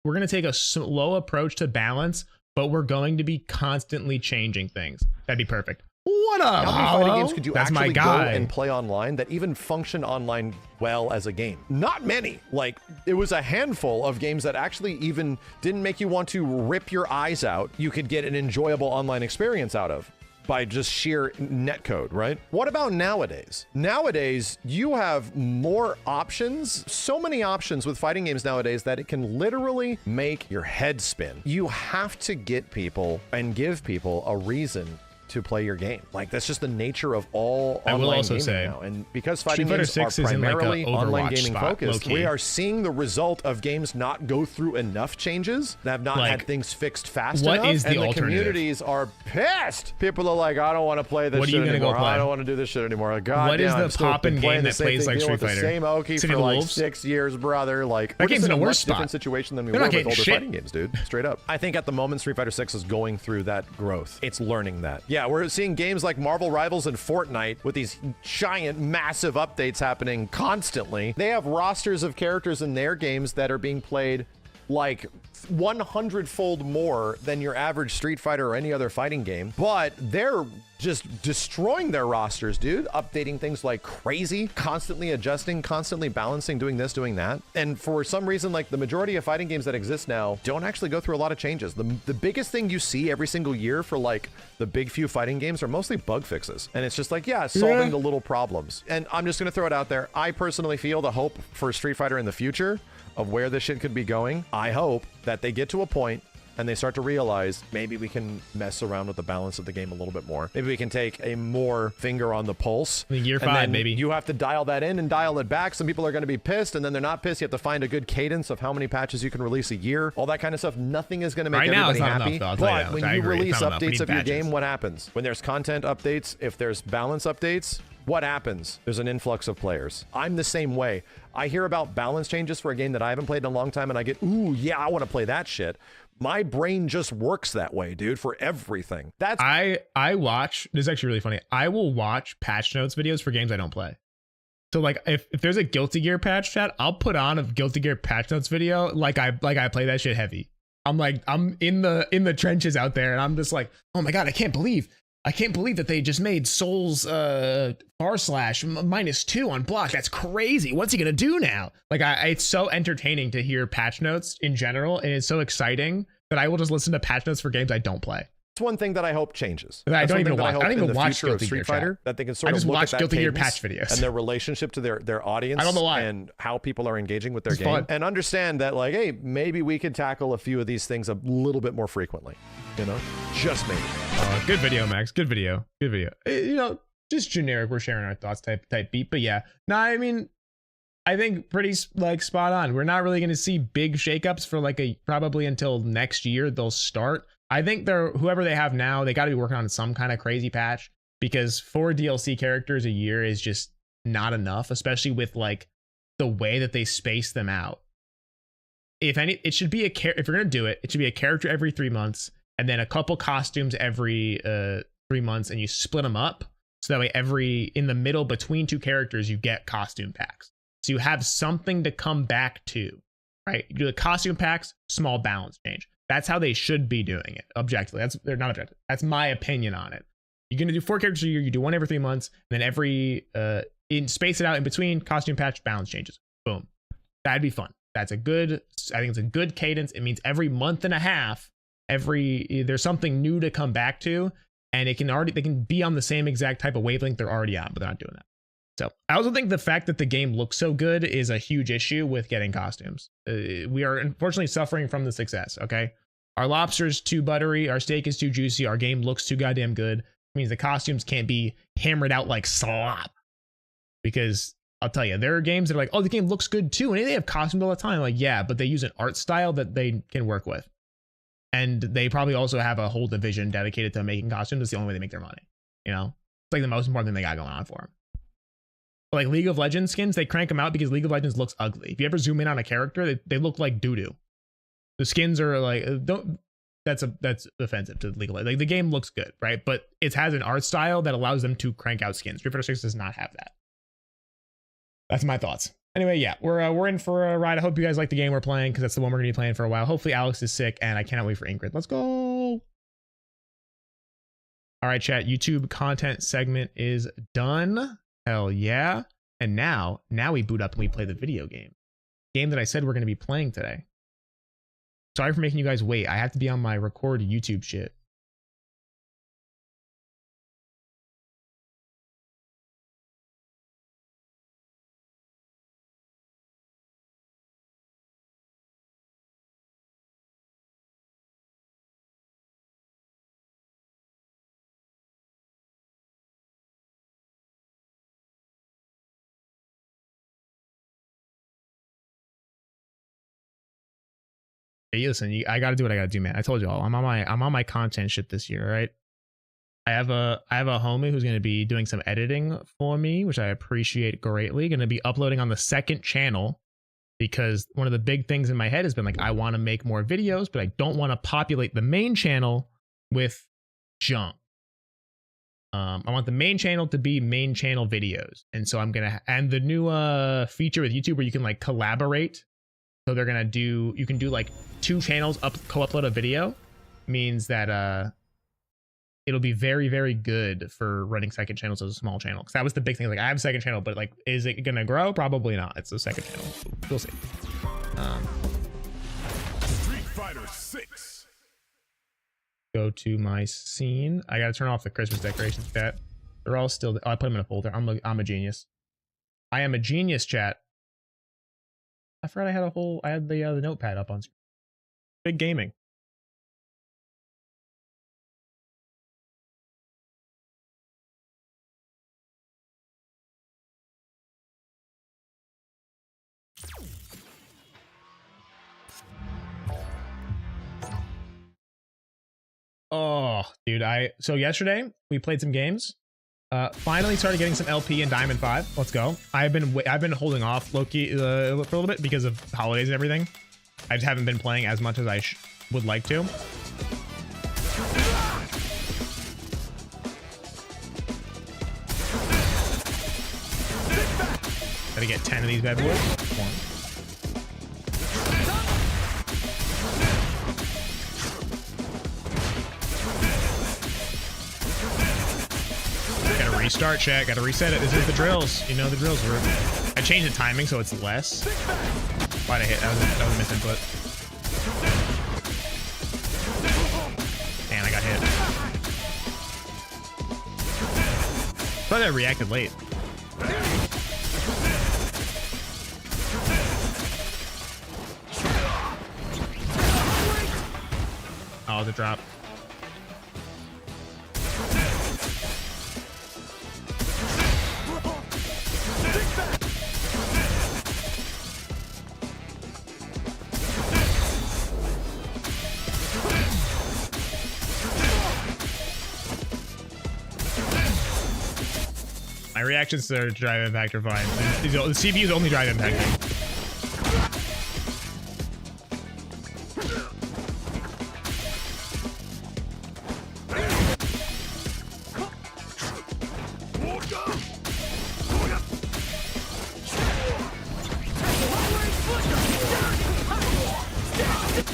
we're going to take a slow approach to balance, but we're going to be constantly changing things. That'd be perfect. What up, How many fighting games could you That's actually my go guy. and play online that even function online well as a game? Not many. Like, it was a handful of games that actually even didn't make you want to rip your eyes out. You could get an enjoyable online experience out of by just sheer netcode, right? What about nowadays? Nowadays, you have more options, so many options with fighting games nowadays that it can literally make your head spin. You have to get people and give people a reason to play your game. Like, that's just the nature of all online gaming now. And because fighting games are primarily online gaming focused, we are seeing the result of games not go through enough changes, that have not had things fixed fast enough. What is the and alternative? The communities are pissed. People are like, I don't want to play this shit anymore. I don't want to do this shit anymore. God what damn, is the poppin' game that plays like Street Fighter? The same Oki for like 6 years, brother. Like, we're just in a much different situation than we were with older fighting games, dude. Straight up. I think at the moment Street Fighter 6 is going through that growth. It's learning that. Yeah, we're seeing games like Marvel Rivals and Fortnite with these giant, massive updates happening constantly. They have rosters of characters in their games that are being played like 100-fold more than your average Street Fighter or any other fighting game, but they're just destroying their rosters, dude. Updating things like crazy, constantly adjusting, constantly balancing, doing this, doing that. And for some reason, like the majority of fighting games that exist now don't actually go through a lot of changes. The biggest thing you see every single year for like the big few fighting games are mostly bug fixes. And it's just like, yeah, solving the little problems. And I'm just gonna throw it out there. I personally feel the hope for Street Fighter in the future of where this shit could be going. I hope that they get to a point and they start to realize maybe we can mess around with the balance of the game a little bit more. Maybe we can take a more finger on the pulse. Year 5, maybe. You have to dial that in and dial it back. Some people are going to be pissed, and then they're not pissed. You have to find a good cadence of how many patches you can release a year. All that kind of stuff. Nothing is going to make everybody happy. But when you release updates of your game, what happens? When there's content updates, if there's balance updates, what happens? There's an influx of players. I'm the same way. I hear about balance changes for a game that I haven't played in a long time, and I get, ooh, yeah, I want to play that shit. My brain just works that way, dude, for everything. That's I watch, this is actually really funny. I will watch patch notes videos for games I don't play. So like if there's a Guilty Gear patch chat, I'll put on a Guilty Gear patch notes video like I play that shit heavy. I'm in the trenches out there, and I'm just like, oh my god, I can't believe that they just made Souls bar slash -2 on block. That's crazy. What's he gonna do now? Like, it's so entertaining to hear patch notes in general, and it's so exciting that I will just listen to patch notes for games I don't play. That's one thing that I hope changes. I don't even watch Guilty Gear Fighter, that they can sort of look watch at that Guilty Gear cadence patch videos and their relationship to their audience. I don't know why. And how people are engaging with their game. Fun. And understand that, like, hey, maybe we could tackle a few of these things a little bit more frequently. You know, just maybe. Good video, Max. Good video. Good video. You know, just generic. We're sharing our thoughts type beat. But yeah, no, I mean, I think pretty like spot on. We're not really going to see big shakeups for like probably until next year. They'll start. I think whoever they have now, they got to be working on some kind of crazy patch, because 4 DLC characters a year is just not enough, especially with like the way that they space them out. It should be if you're going to do it, it should be a character every 3 months, and then a couple costumes every 3 months, and you split them up. So that way in the middle between 2 characters, you get costume packs. So you have something to come back to, right? You do the costume packs, small balance change. That's how they should be doing it, objectively. They're not objective. That's my opinion on it. You're going to do 4 characters a year. You do 1 every 3 months, and then space it out in between, costume patch, balance changes. Boom. That'd be fun. I think it's a good cadence. It means every month and a half, there's something new to come back to, and they can be on the same exact type of wavelength they're already on, but they're not doing that. So I also think the fact that the game looks so good is a huge issue with getting costumes. We are unfortunately suffering from the success. Okay, our lobster's too buttery, our steak is too juicy, our game looks too goddamn good. It means the costumes can't be hammered out like slop, because I'll tell you, there are games that are like, oh, the game looks good too, and they have costumes all the time. Like, yeah, but they use an art style that they can work with, and they probably also have a whole division dedicated to making costumes. It's the only way they make their money. You know, it's like the most important thing they got going on for them. But like League of Legends skins, they crank them out because League of Legends looks ugly. If you ever zoom in on a character, they look like doo doo. The skins are like don't. That's offensive to League of Legends. Like the game looks good, right? But it has an art style that allows them to crank out skins. Street Fighter 6 does not have that. That's my thoughts. Anyway, yeah, we're in for a ride. I hope you guys like the game we're playing because that's the one we're gonna be playing for a while. Hopefully Alex is sick, and I cannot wait for Ingrid. Let's go. All right, chat. YouTube content segment is done. Hell yeah. And now we boot up and we play the video game. Game that I said we're gonna be playing today. Sorry for making you guys wait. I have to be on my record YouTube shit. Hey, listen, I gotta do what I gotta do, man. I told you all, I'm on my content shit this year, right? I have a homie who's gonna be doing some editing for me, which I appreciate greatly. Gonna be uploading on the second channel because one of the big things in my head has been like, I want to make more videos, but I don't want to populate the main channel with junk. I want the main channel to be main channel videos, and so I'm gonna and the new feature with YouTube where you can like collaborate. So they're gonna do, you can do like 2 channels co-upload a video, means that it'll be very, very good for running second channels as a small channel. Because that was the big thing. Like I have a second channel, but like, is it gonna grow? Probably not. It's a second channel. We'll see. Street Fighter 6. Go to my scene. I gotta turn off the Christmas decorations, chat. They're all still. Oh, I put them in a folder. I'm a genius. I am a genius, chat. I forgot I had the notepad up on screen. Big gaming. Oh, dude, so yesterday we played some games. Finally started getting some LP in Diamond 5. Let's go. I've been holding off Loki for a little bit because of holidays and everything. I just haven't been playing as much as I would like to. Gotta get 10 of these bad boys. 1. Restart, chat. Gotta reset it. This is the drills. You know the drills. I changed the timing so it's less. Why'd I hit? That was a misinput. Man, I got hit. Thought I reacted late. Oh, the drop. My reactions to drive impact are fine. The CPU is only drive impact.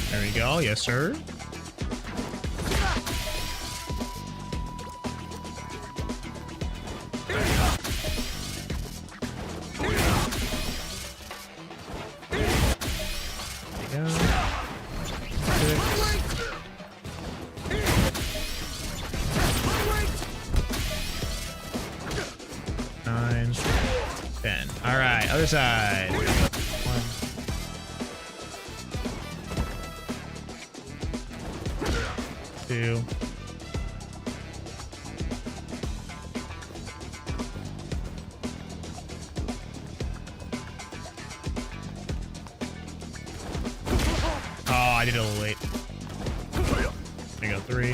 There we go. Yes, sir. Other side. 1. 2. I did it a little late. There you go, 3.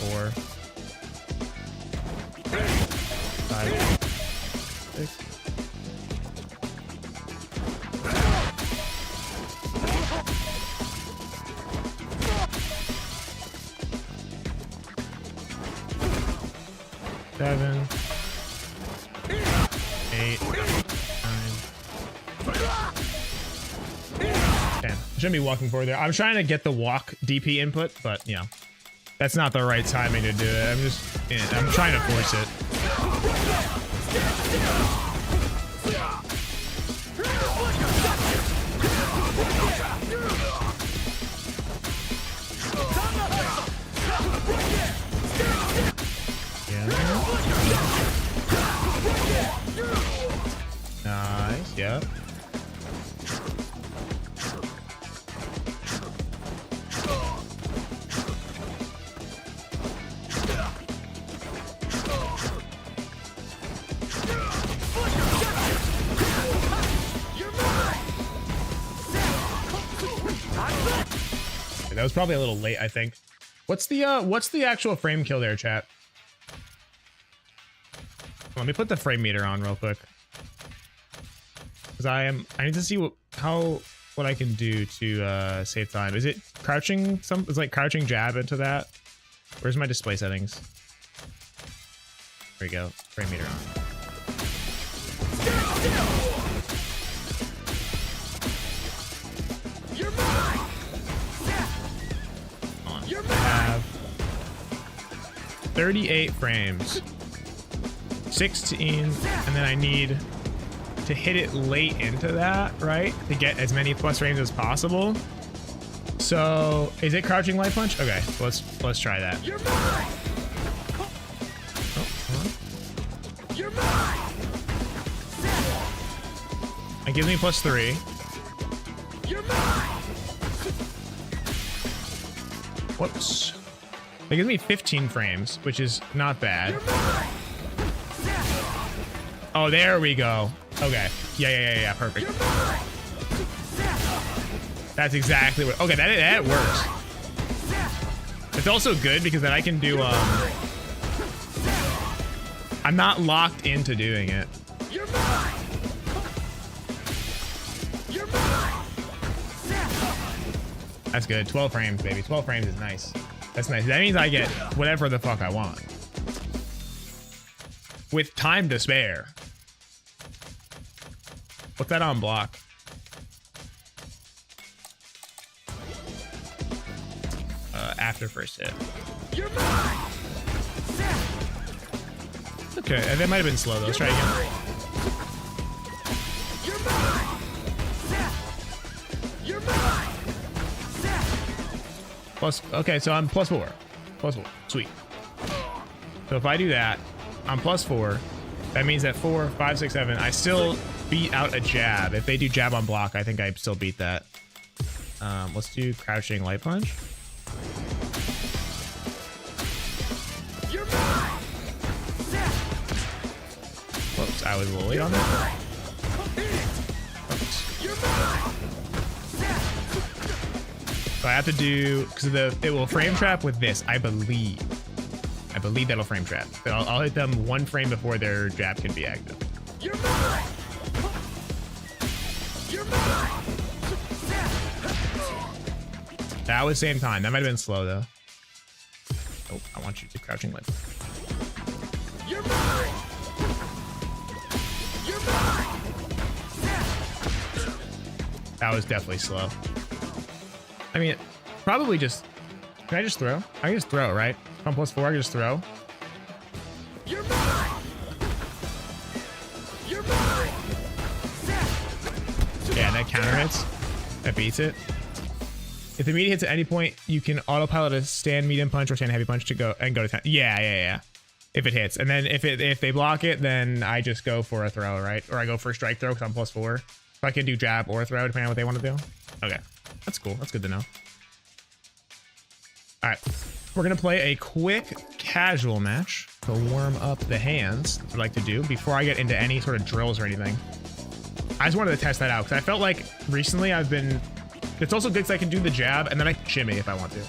4. 5. 6. Seven, 8, 9, 10. Shouldn't be walking forward there. I'm trying to get the walk DP input, but you know, that's not the right timing to do it. I'm trying to force it. Nice, yeah. That was probably a little late, I think. What's the actual frame kill there, chat? Let me put the frame meter on real quick. Because I need to see what I can do to save time. Is it crouching it's like crouching jab into that? Where's my display settings? There we go. Frame meter on. I have 38 frames. 16, and then I need to hit it late into that, right? To get as many plus frames as possible. So, is it crouching light punch? Okay, let's try that. You're mine. Oh, hold on. You're mine. It gives me +3. You're mine. Whoops. It gives me 15 frames, which is not bad. You're mine. Oh, there we go. Okay. Yeah, perfect. You're mine. That's exactly what. Okay, that works. It's also good because then I can do. I'm not locked into doing it. You're mine. You're mine. That's good. 12 frames, baby. 12 frames is nice. That's nice. That means I get whatever the fuck I want. With time to spare. What's that on block? After first hit. You're mine. Okay, and that might have been slow though. Let's try again. You're mine. You're mine. Okay, so I'm +4. +4. Sweet. So if I do that, I'm +4. That means that 4, 5, 6, 7. I still beat out a jab. If they do jab on block, I think I still beat that. Let's do crouching light punch. You're mine. Whoops, I was a little late on that. Oops. You're mine. So I have to do because it will frame trap with this. I believe that'll frame trap. But I'll hit them 1 frame before their jab can be active. You're mine. You're mine. That was same time. That might have been slow though. Oh, I want you to crouching light. You're mine. You're mine. That was definitely slow. I mean, probably just. Can I just throw? I can just throw, right? If I'm +4, I can just throw. You're mine. You're mine. Yeah, that counter hits. That beats it. If the media hits at any point, you can autopilot a stand medium punch or stand heavy punch to go to 10. Yeah. If it hits, and then if they block it, then I just go for a throw, right? Or I go for a strike throw because I'm +4. So I can do jab or throw depending on what they want to do. Okay, that's cool. That's good to know. All right, we're gonna play a quick casual match to warm up the hands. That's what I like to do before I get into any sort of drills or anything. I just wanted to test that out because I felt like recently I've been. It's also good because I can do the jab and then I can shimmy if I want to.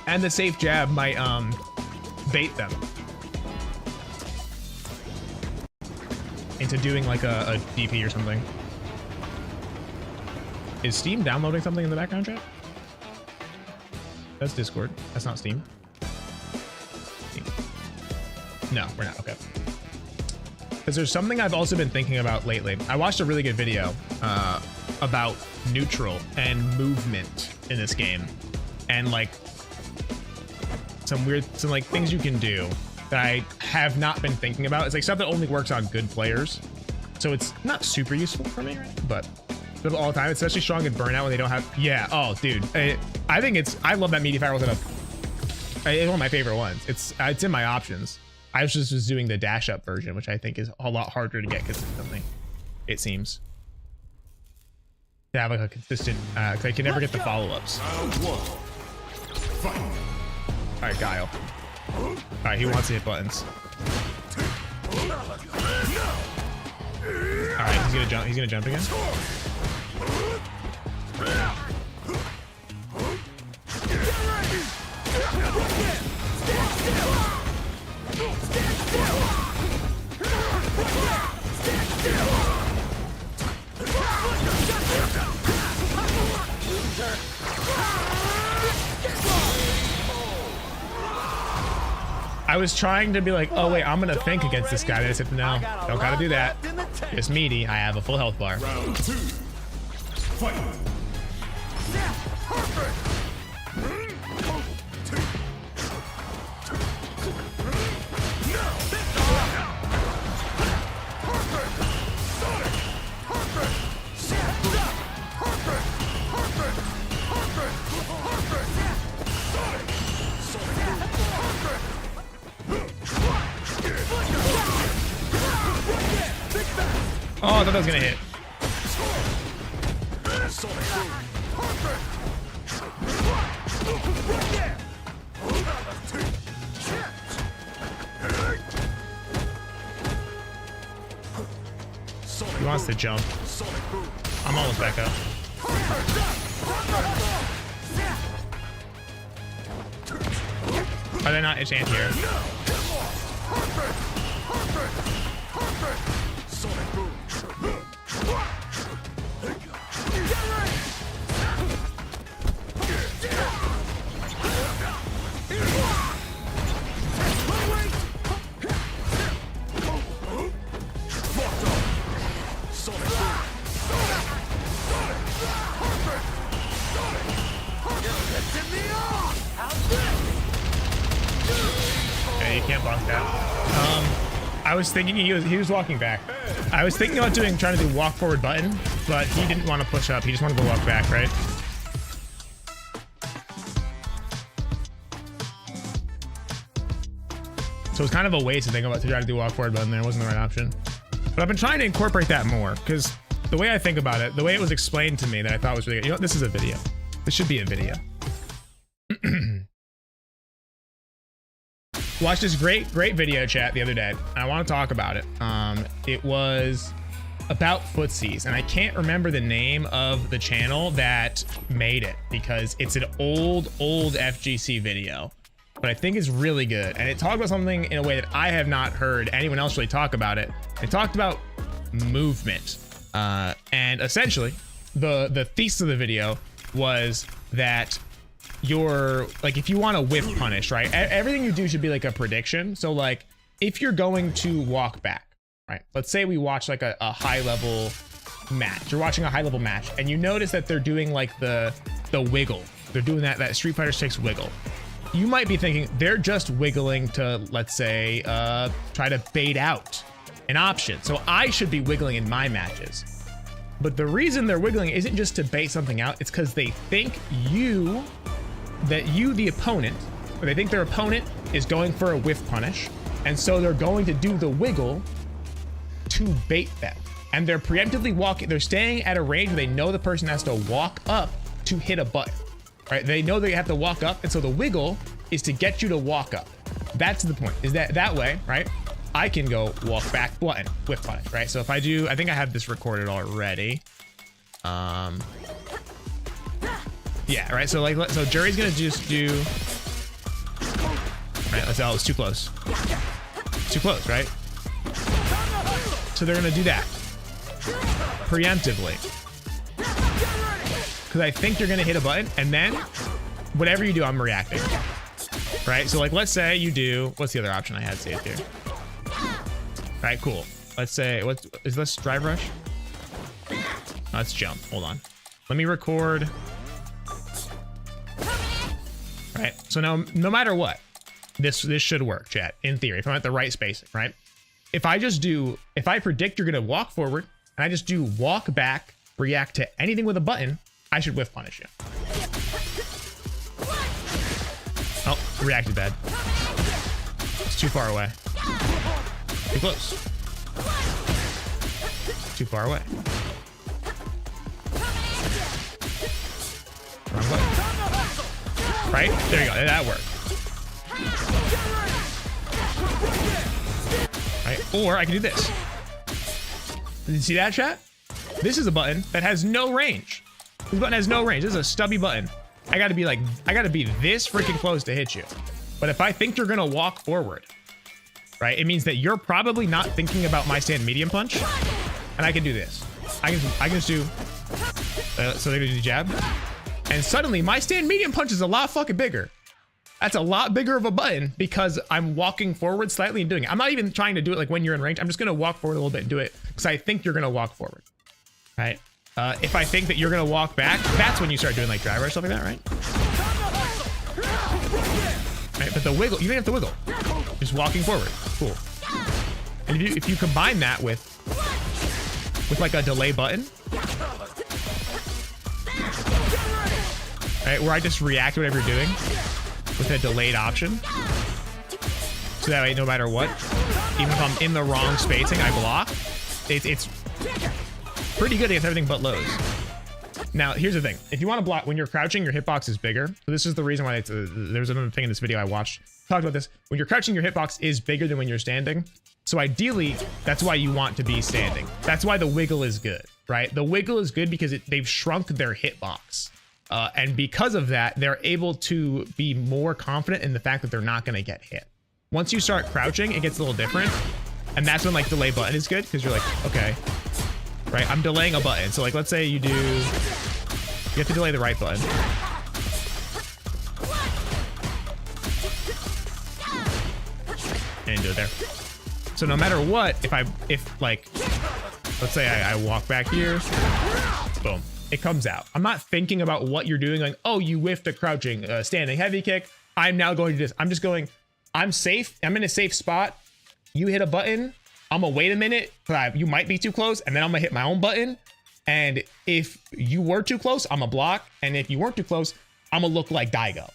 And the safe jab might bait them into doing like a DP or something. Is Steam downloading something in the background chat? That's Discord. That's not Steam. No, we're not. Okay. Because there's something I've also been thinking about lately. I watched a really good video about neutral and movement in this game, and like some like things you can do that I have not been thinking about. It's like stuff that only works on good players, so it's not super useful for me, right? But all the time, especially strong in burnout when they don't have. Yeah. Oh, dude. I think it's. I love that meaty fire within a. It's one of my favorite ones. It's in my options. I was just doing the dash up version, which I think is a lot harder to get consistently. It seems to have like a consistent. Cause I can never get the follow ups. All right, Guile. All right, he wants to hit buttons. All right, he's gonna jump. He's gonna jump again. I was trying to be like, oh wait, I'm gonna think against this guy. But I said, no, don't gotta do that. Just meaty. I have a full health bar. Round 2. Fight. Oh, I thought that was gonna hit. He wants to jump. I'm almost back up. Are they not anti-air? Okay, you can't block that. I was thinking he was walking back. I was thinking about trying to do walk forward button, but he didn't want to push up. He just wanted to walk back, right? So it's kind of a waste to think about to try to do walk forward button there. It wasn't the right option. But I've been trying to incorporate that more because the way I think about it, the way it was explained to me that I thought was really good. You know, this is a video. This should be a video. Watched this great video chat the other day, and I want to talk about it. It was about footsies, and I can't remember the name of the channel that made it because it's an old FGC video, but I think it's really good. And it talked about something in a way that I have not heard anyone else really talk about it. It talked about movement, and essentially the thesis of the video was that you're like, if you want to whiff punish, right, everything you do should be like a prediction. So like if you're going to walk back, right, let's say we watch like a high level match, you're watching a high level match and you notice that they're doing like the wiggle, they're doing that Street Fighter 6 wiggle. You might be thinking they're just wiggling to, let's say, try to bait out an option, so I should be wiggling in my matches. But the reason they're wiggling isn't just to bait something out, it's because they think the opponent, or they think their opponent is going for a whiff punish, and so they're going to do the wiggle to bait them. And they're preemptively walking, they're staying at a range where they know the person has to walk up to hit a button, right? They know they have to walk up, and so the wiggle is to get you to walk up. That's the point, is that way, right? I can go walk back button with punish, right? So if I do, I think I have this recorded already. Yeah, right. So like, so Jury's gonna just do. Right. Let's. Oh, it's too close. Too close, right? So they're gonna do that preemptively because I think you're gonna hit a button, and then whatever you do, I'm reacting. Right. So like, let's say you do. What's the other option I had saved here? Right. Cool. Let's say what is this? Drive rush. Let's jump. Hold on. Let me record. Right. So now, no matter what, this should work, chat. In theory, if I'm at the right spacing, right? If I predict you're gonna walk forward, and I just do walk back, react to anything with a button, I should whiff punish you. Oh, reacted bad. It's too far away. Too close. Too far away. Wrong button. Right? There you go. That worked. Right? Or I can do this. Did you see that, chat? This is a button that has no range. This button has no range. This is a stubby button. I gotta be this freaking close to hit you. But if I think you're gonna walk forward, right? It means that you're probably not thinking about my stand medium punch. And I can do this. I can just do, so they're gonna do jab. And suddenly my stand medium punch is a lot fucking bigger. That's a lot bigger of a button because I'm walking forward slightly and doing it. I'm not even trying to do it like when you're in range. I'm just gonna walk forward a little bit and do it because I think you're gonna walk forward, right? If I think that you're gonna walk back, that's when you start doing like driver or something like that, right? Right, but the wiggle, you don't have to wiggle. Just walking forward, cool. And if you combine that with like a delay button, right, where I just react to whatever you're doing with a delayed option. So that way, no matter what, even if I'm in the wrong spacing, I block. It's pretty good against everything but lows. Now, here's the thing. If you want to block, when you're crouching, your hitbox is bigger. So this is the reason why there's another thing in this video I watched. Talked about this. When you're crouching, your hitbox is bigger than when you're standing. So ideally, that's why you want to be standing. That's why the wiggle is good, right? The wiggle is good because they've shrunk their hitbox. And because of that, they're able to be more confident in the fact that they're not going to get hit. Once you start crouching, it gets a little different. And that's when like delay button is good because you're like, okay, right? I'm delaying a button. So like, let's say you have to delay the right button. And do it there. So no matter what, if like, let's say I walk back here, boom. It comes out. I'm not thinking about what you're doing. Like, oh, you whiffed a crouching, standing heavy kick. I'm now going to this. I'm just going, I'm safe. I'm in a safe spot. You hit a button. I'm gonna wait a minute. You might be too close. And then I'm gonna hit my own button. And if you were too close, I'm gonna block. And if you weren't too close, I'm gonna look like Daigo.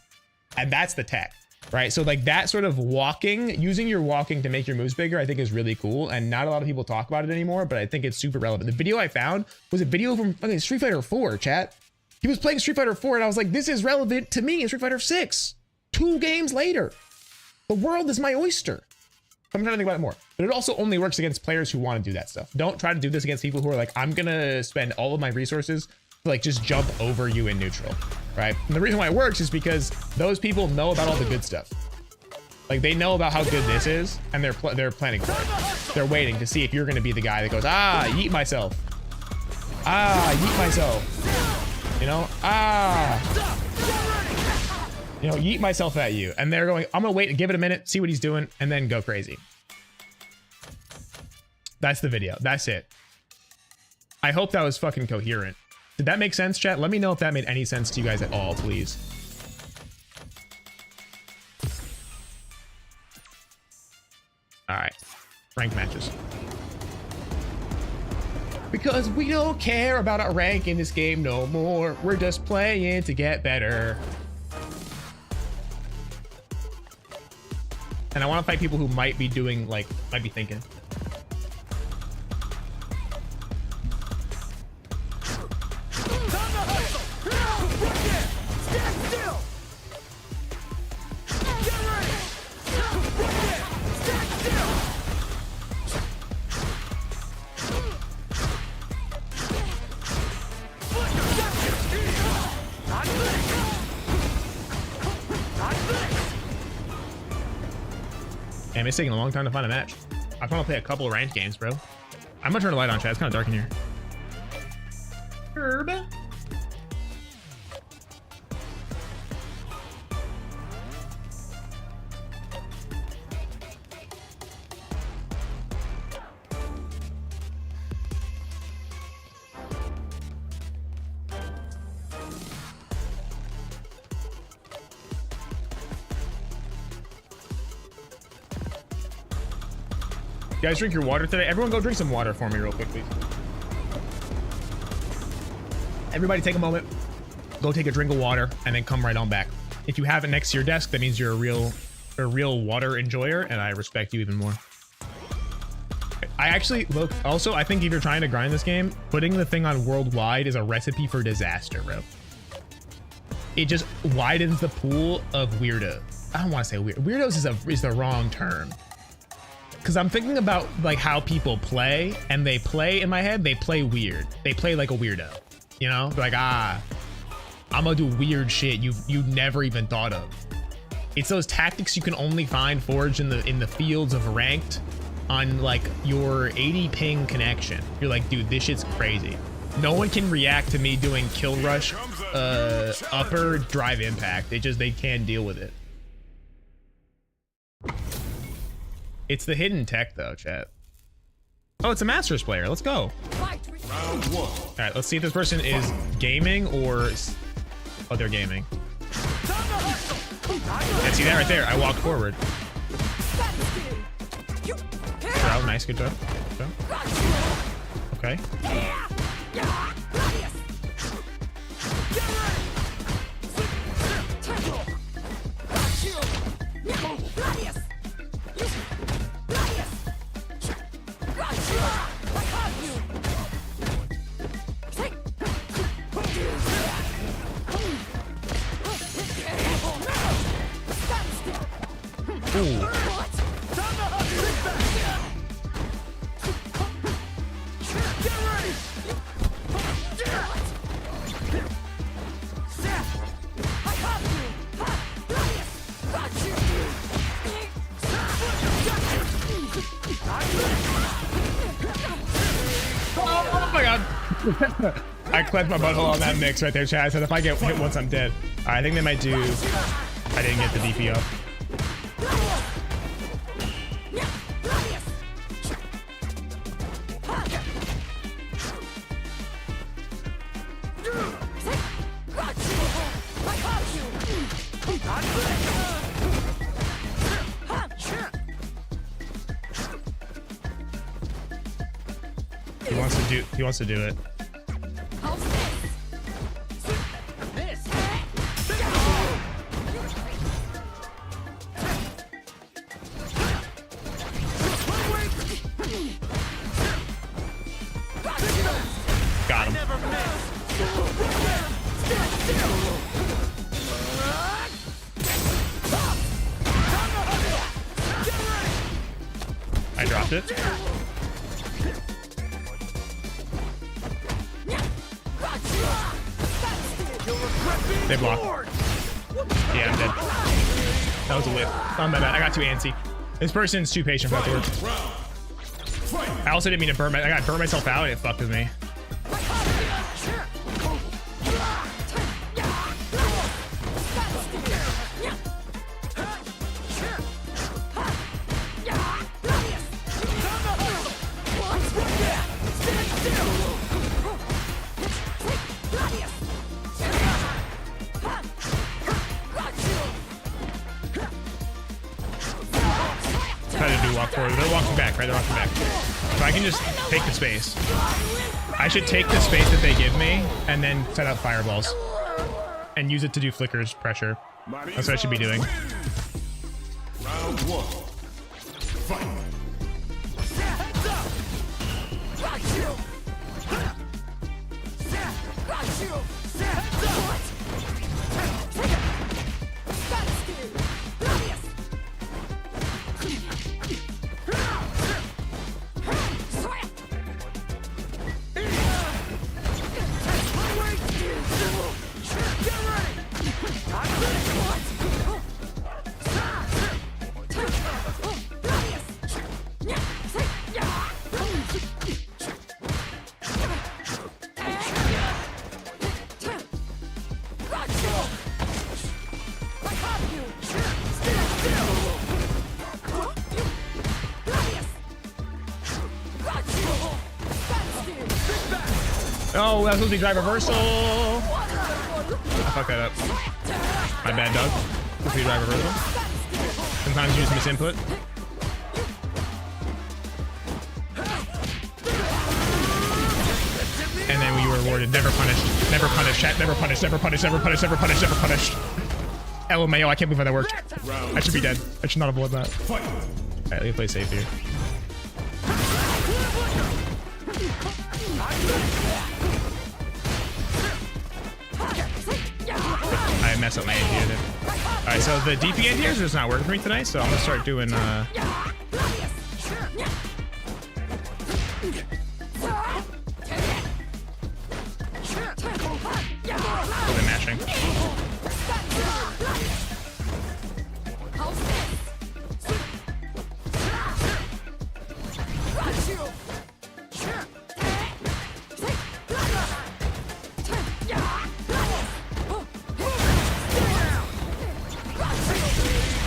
And that's the tech, right? So like that sort of walking, using your walking to make your moves bigger, I think is really cool. And not a lot of people talk about it anymore, but I think it's super relevant. The video I found was a video from Street Fighter 4, chat. He was playing Street Fighter 4 and I was like, this is relevant to me in Street Fighter 6. 2 games later. The world is my oyster. I'm trying to think about it more. But it also only works against players who want to do that stuff. Don't try to do this against people who are like, I'm gonna spend all of my resources to like just jump over you in neutral, right? And the reason why it works is because those people know about all the good stuff. Like they know about how good this is, and they're planning for it. They're waiting to see if you're gonna be the guy that goes, ah, yeet myself. Ah, yeet myself. You know, ah. You know, yeet myself at you. And they're going, I'm gonna wait and give it a minute, see what he's doing, and then go crazy. That's the video. That's it. I hope that was fucking coherent. Did that make sense, chat? Let me know if that made any sense to you guys at all, please. All right, ranked matches. Because we don't care about our rank in this game no more. We're just playing to get better. And I want to fight people who might be doing, like, might be thinking. Damn, it's taking a long time to find a match. I want to play a couple of ranked games, bro. I'm gonna turn the light on, chat. It's kind of dark in here. Herb. You guys drink your water today? Everyone go drink some water for me real quick, please. Everybody take a moment, go take a drink of water, and then come right on back. If you have it next to your desk, that means you're a real water enjoyer, and I respect you even more. I actually, look, also, I think if you're trying to grind this game, putting the thing on worldwide is a recipe for disaster, bro. It just widens the pool of weirdos. I don't want to say weird. Weirdos is the wrong term. Because I'm thinking about like how people play, and they play, in my head, they play weird. They play like a weirdo, you know? They're like, I'm gonna do weird shit you never even thought of. It's those tactics you can only find forged in the fields of ranked on like your 80 ping connection. You're like, dude, this shit's crazy. No one can react to me doing kill rush, upper drive impact. They can't deal with it. It's the hidden tech though, chat. Oh, it's a Masters player. Let's go. Round 1. All right, let's see if this person is gaming or... Oh, they're gaming. And see that right there? I walked forward. Wow, nice, good job. Okay. Ooh. Oh my god. I clenched my butthole on that mix right there, chat. I said if I get hit once, I'm dead. Alright, I think they might do... I didn't get the DP up. He wants to do it. Got him. I dropped it. They blocked. Yeah, I'm dead. That was a whip. Oh, my bad. I got too antsy. This person's too patient for that to work. I also didn't mean to burn I got burned myself out and it fucked with me. They're walking back, right? They're walking back. So I can just take the space. I should take the space that they give me and then set up fireballs and use it to do flickers pressure. That's what I should be doing. Round 1. Fight. Oh, that was supposed to be drive reversal. I fucked that up. My bad, dog. Supposed to be drive reversal. Sometimes use misinput. And then we were rewarded. Never punished. Never punished. Chat. Never punished. Never punished. Never punished. Never punished. Never punished. LMAO. I can't believe how that worked. I should be dead. I should not have blown that. Fight. Alright, let me play safe here. I messed up my anti-air there. Alright, so the DP anti-airs are just not working for me tonight, so I'm gonna start doing open mashing.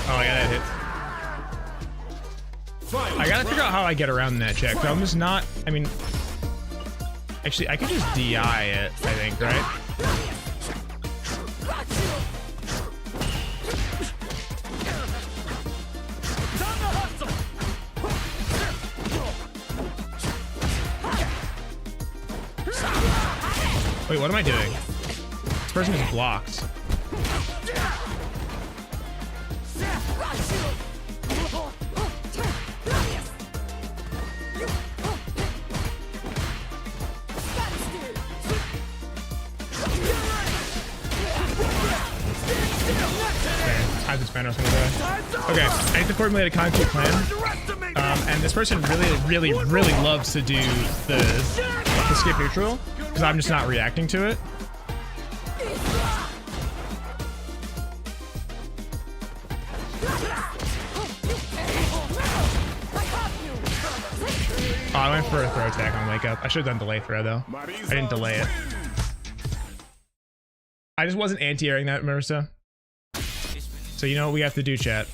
Oh, I got that hit. Fight. I gotta figure out how I get around that check. So I'm just not, I mean, actually, I could just DI it, I think, right? Wait, what am I doing? This person just blocks. Hide this banner or something like that. Okay, I need to formulate a concrete plan. And this person really loves to do the skip neutral because I'm just not reacting to it. Oh, I went for a throw attack on wake up. I should have done delay throw though. I didn't delay it. I just wasn't anti-airing that, Marissa. So you know what we have to do, chat.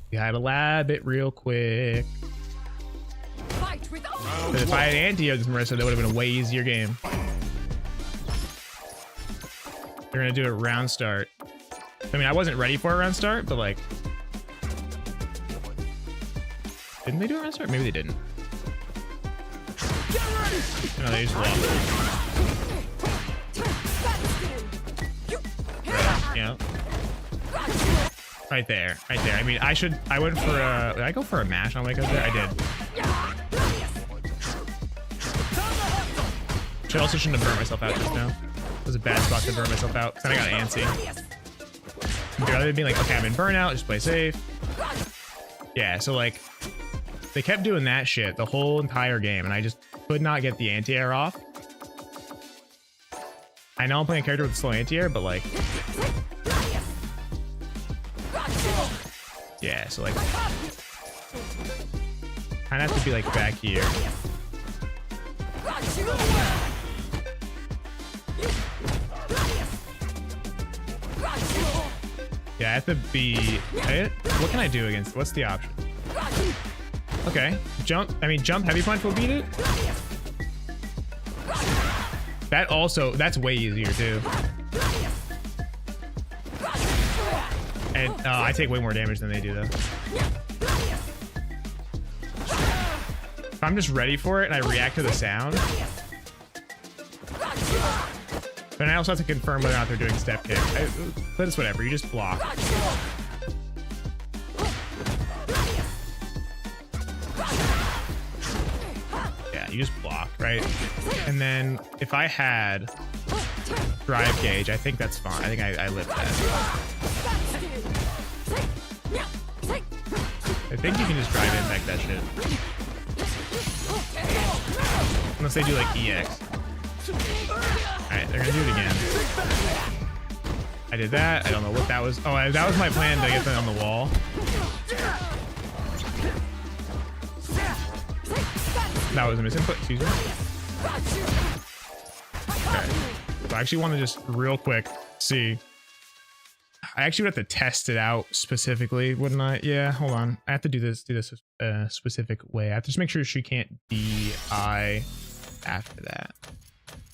We gotta lab it real quick. But if I had anti-aired this, Marissa, that would have been a way easier game. They're gonna do a round start. I mean, I wasn't ready for a round start, but like... Didn't they do a round start? Maybe they didn't. No, they just lost. Yeah. Right there. Right there. I mean, I went for a... Did I go for a mash on wake up there? I did. Should also shouldn't have burned myself out just now. It was a bad spot to burn myself out. Then I got antsy. Rather than being like, okay, I'm in burnout, just play safe. Yeah, so like, they kept doing that shit the whole entire game, and I just could not get the anti-air off. I know I'm playing a character with slow anti-air, but like... Yeah, so like... Kinda have to be like back here. Yeah, I have to be... What can I do against... What's the option? Okay. Jump. I mean, jump heavy punch will beat it. That also... That's way easier, too. And I take way more damage than they do, though. If I'm just ready for it and I react to the sound... Then I also have to confirm whether or not they're doing step kick. But it's whatever, you just block. Yeah, you just block, right? And then if I had drive gauge, I think that's fine. I think I lived that. I think you can just drive impact that shit. Unless they do like EX. Alright, they're gonna do it again. I did that. I don't know what that was. Oh, that was my plan to get them on the wall. That was a misinput, excuse me. Okay. So I actually want to just real quick see I actually would have to test it out specifically, wouldn't I? Yeah, hold on. I have to do this a specific way. I have to just make sure she can't DI after that.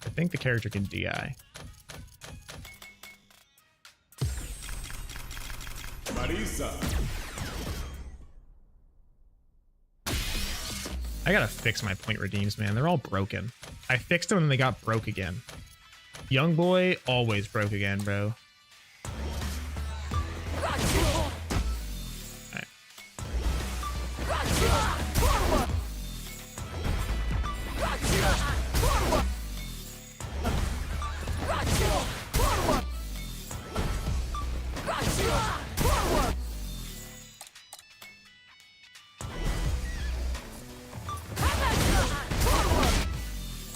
I think the character can DI. Marisa. I gotta fix my point redeems, man. They're all broken. I fixed them and they got broke again. Young boy always broke again, bro. Alright.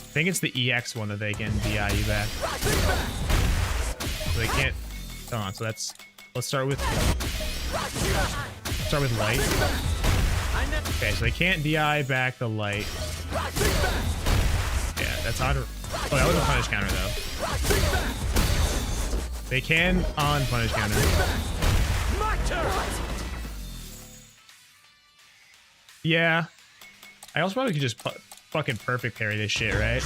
I think it's the EX one that they can DI you back. So they can't. Hold on. So that's. Let's start with light. Okay, so they can't DI back the light. Yeah, that's on. Oh, that was a punish counter though. They can on punish counter. My turn. Yeah. I also probably could just fucking perfect parry this shit, right?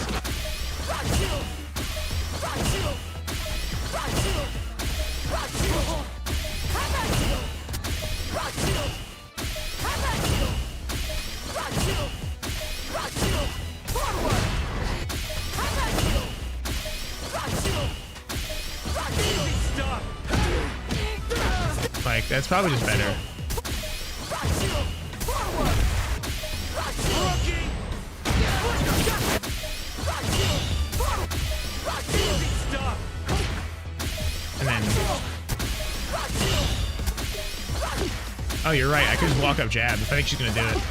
Like, that's probably just better. And then... Oh, you're right. I could just walk up jab. I think she's gonna do it.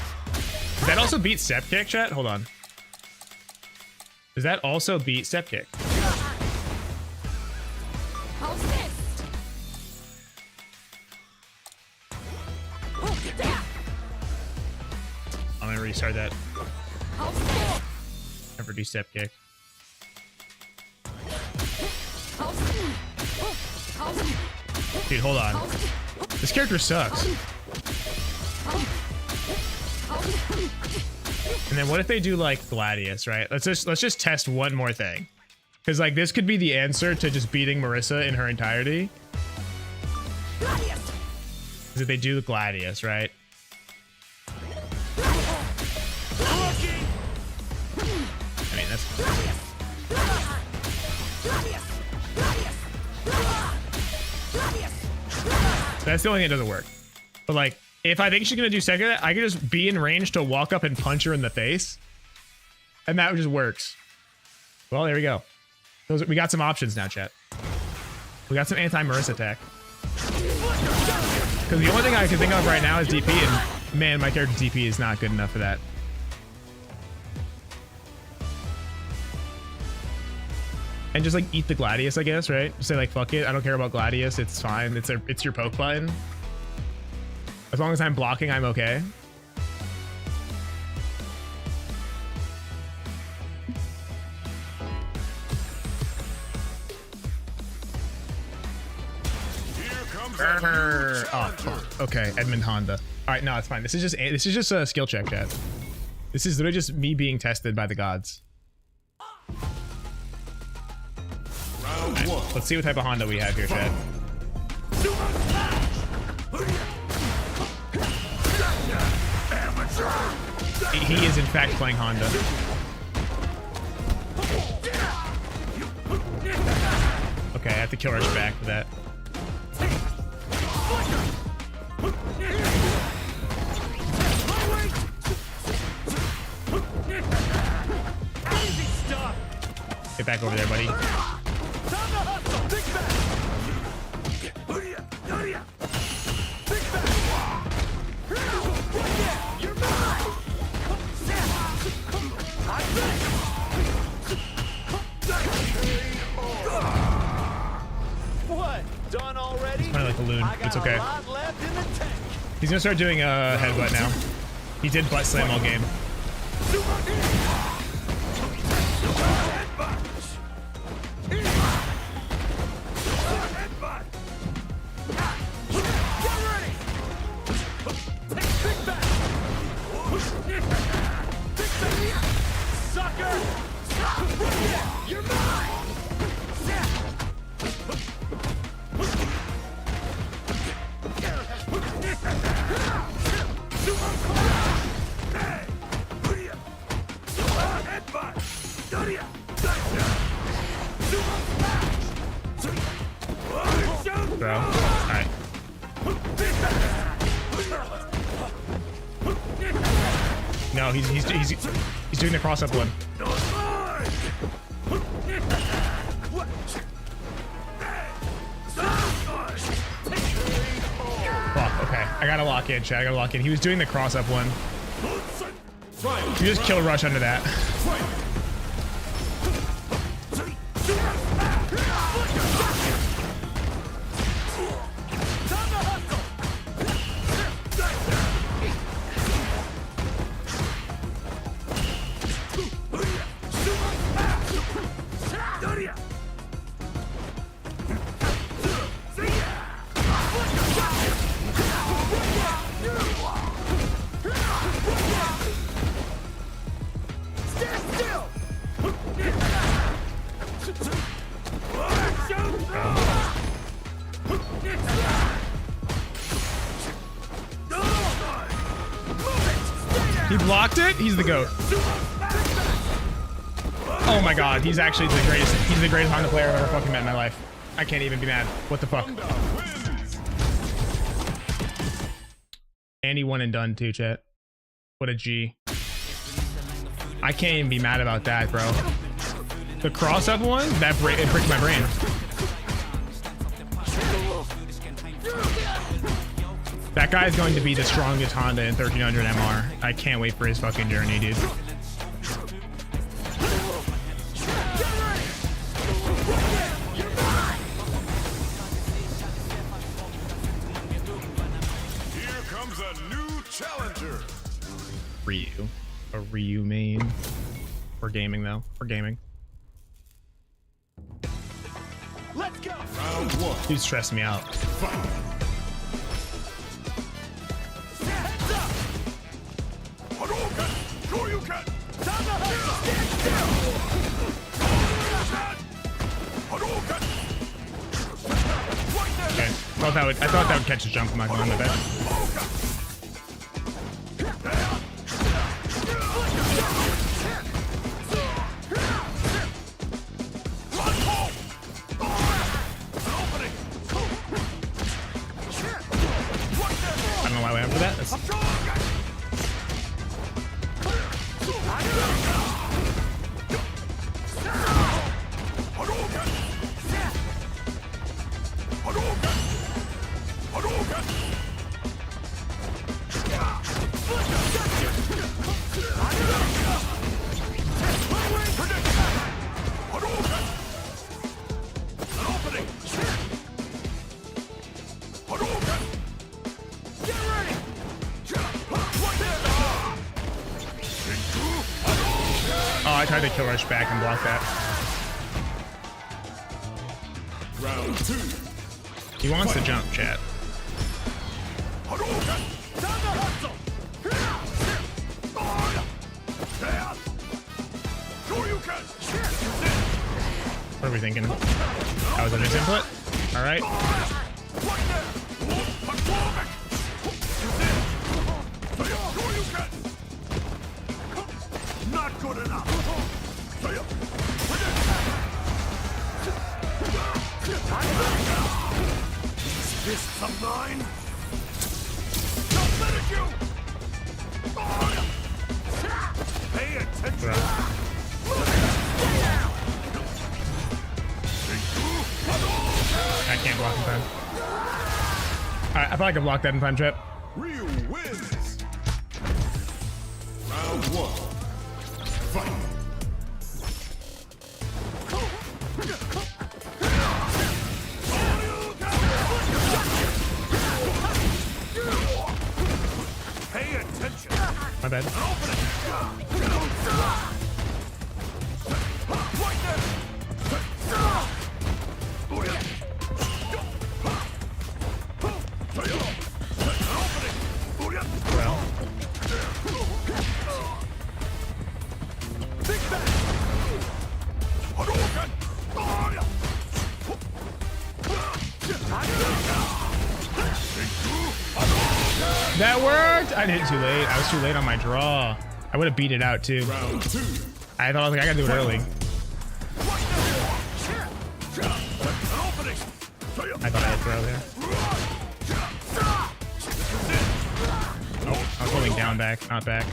Does that also beat step kick, chat? Hold on. Does that also beat step kick? I'm gonna restart that. Never do step kick. Dude, hold on. This character sucks. And then what if they do like Gladius, right? Let's just test one more thing. Because like this could be the answer to just beating Marisa in her entirety. Is if they do the Gladius, right? I mean, that's... That's the only thing that doesn't work. But like, if I think she's gonna do second, I could just be in range to walk up and punch her in the face. And that just works. Well, there we go. We got some options now, chat. We got some anti-Marisa attack. Because the only thing I can think of right now is DP, and man, my character's DP is not good enough for that. And just like eat the Gladius, I guess, right? Just say like, fuck it, I don't care about Gladius, it's fine. It's your poke button. As long as I'm blocking, I'm okay. Oh, fuck. Okay, Edmund Honda. All right, no, it's fine. This is just a skill check, chat. This is literally just me being tested by the gods. Round one. Let's see what type of Honda we have here, chat. He is in fact playing Honda. Okay, I have to kill Rush back for that. Get back over there, buddy. What? Done already? He's playing like a loon. It's okay. He's gonna start doing a headbutt now. He did butt slam all game. bro. Alright. No, he's doing the cross up one. Fuck, okay. I gotta lock in, chat. I gotta lock in. He was doing the cross up one. You just kill rush under that. He blocked it? He's the GOAT. Oh my god, he's actually the greatest. He's the greatest Honda player I've ever fucking met in my life. I can't even be mad. What the fuck? And he won and done too, chat. What a G. I can't even be mad about that, bro. The cross-up one? That it pricked my brain. That guy's going to be the strongest Honda in 1300 MR. I can't wait for his fucking journey, dude. Here comes a new challenger. Ryu. A Ryu main. For gaming, though. For gaming. Let's go. Round one. Dude stressed me out. Fight. Okay. I thought that would catch a jump. I'm not going to bet. I don't know why I went for that. That's... Oh, I tried to kill rush back and block that. Round two. He wants to jump, chat. What are we thinking? That was a misinput? Alright. Not good enough. Fists of mine. Don't let it you. Pay attention. I can't block in time. Alright, I thought I could block that in time, chat. Ryu wins. Round one. Fight. Pay attention. My bad. Well. That worked! I did it too late. I was too late on my draw. I would have beat it out too. Round two. I thought I was like, I gotta do it early. I thought I had throw there. Oh, I was holding down back, not back.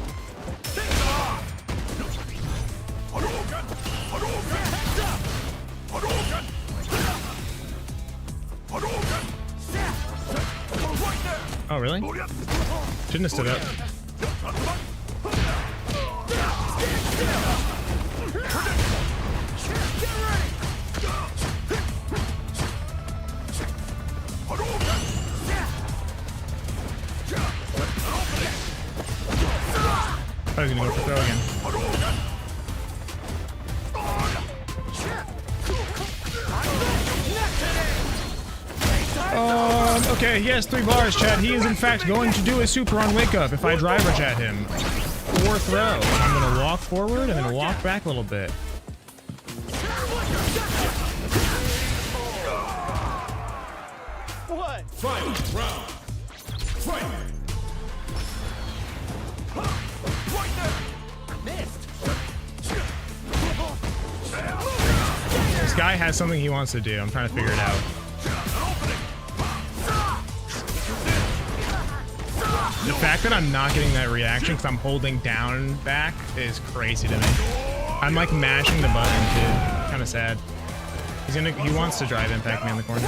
Oh, really? Shouldn't have stood up. I was gonna go for throw again. Okay, he has 3 bars, chat. He is in fact going to do a super on wake up if I driver chat him. 4th throw. I'm gonna walk forward and then walk back a little bit. What? Final round. Fight. Right there. Missed. This guy has something he wants to do. I'm trying to figure it out. The fact that I'm not getting that reaction because I'm holding down back is crazy to me. I'm like mashing the button too. Kind of sad. He wants to drive impact me in the corner.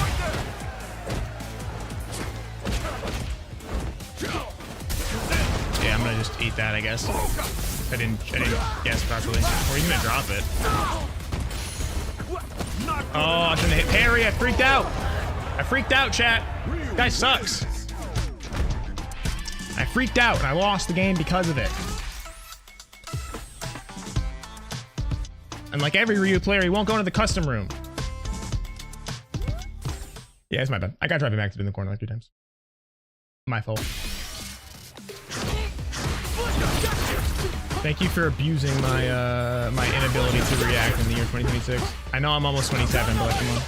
Yeah, I'm gonna just eat that, I guess. I didn't guess properly. Or he's gonna drop it. Oh, I shouldn't have hit parry. I freaked out. I freaked out, chat. This guy sucks. I freaked out and I lost the game because of it. And like every Ryu player, he won't go into the custom room. Yeah, it's my bad. I got driving back to in the corner like 2 times. My fault. Thank you for abusing my my inability to react in the year 2026. I know I'm almost 27, but like, come on.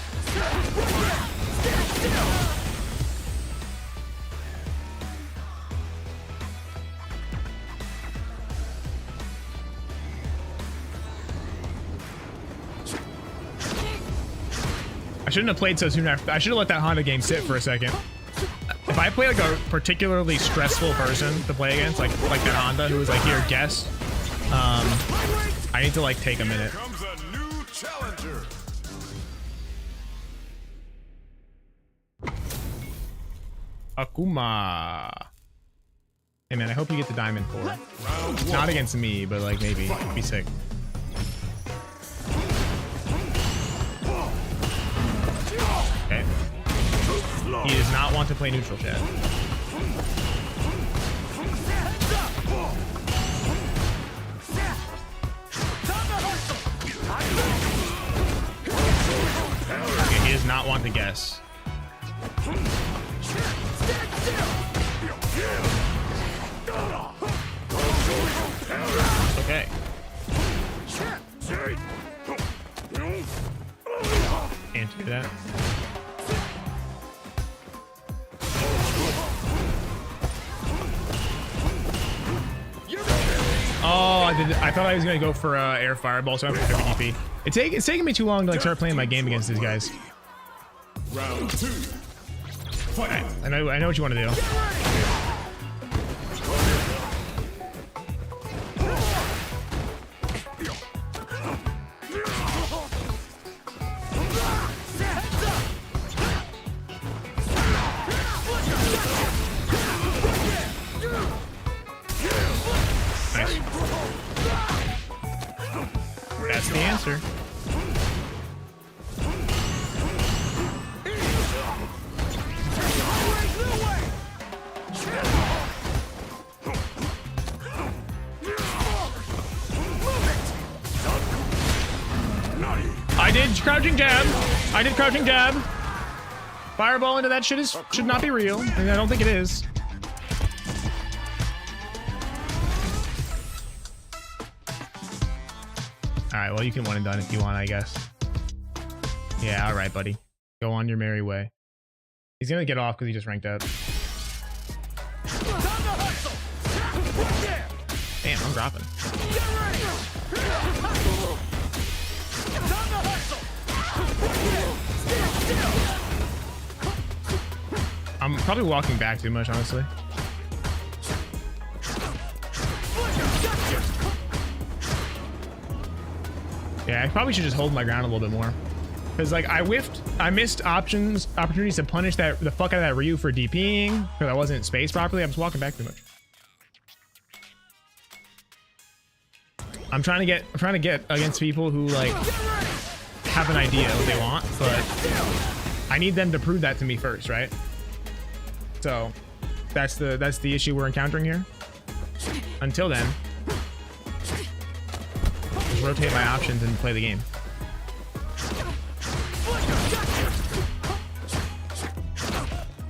I shouldn't have played so soon after. I should have let that Honda game sit for a second. If I play like a particularly stressful person to play against, like that Honda who was like, here, guess. I need to like take a minute. Comes a new challenger. Akuma. Hey man, I hope you get the diamond 4. Not against me, but like maybe. It'd be sick. Okay. He does not want to play neutral, chat. Okay, he does not want to guess. Okay. Can't do that. Oh, I thought I was gonna go for air fireball, so I'm for 50 DP. It's taking me too long to like start playing my game against these guys. Round 2. Fight. Right, I know what you want to do. Nice. That's the answer. I did crouching jab. I did crouching jab. Fireball into that shit should not be real, and I don't think it is. Alright, well, you can one and done if you want, I guess. Yeah, alright, buddy. Go on your merry way. He's gonna get off because he just ranked up. Damn, I'm dropping. Probably walking back too much, honestly. Yeah, I probably should just hold my ground a little bit more. Because like I missed opportunities to punish the fuck out of that Ryu for DPing because I wasn't spaced properly. I was walking back too much. I'm trying to get against people who like have an idea what they want, but I need them to prove that to me first, right? So that's the issue we're encountering here. Until then, just rotate my options and play the game.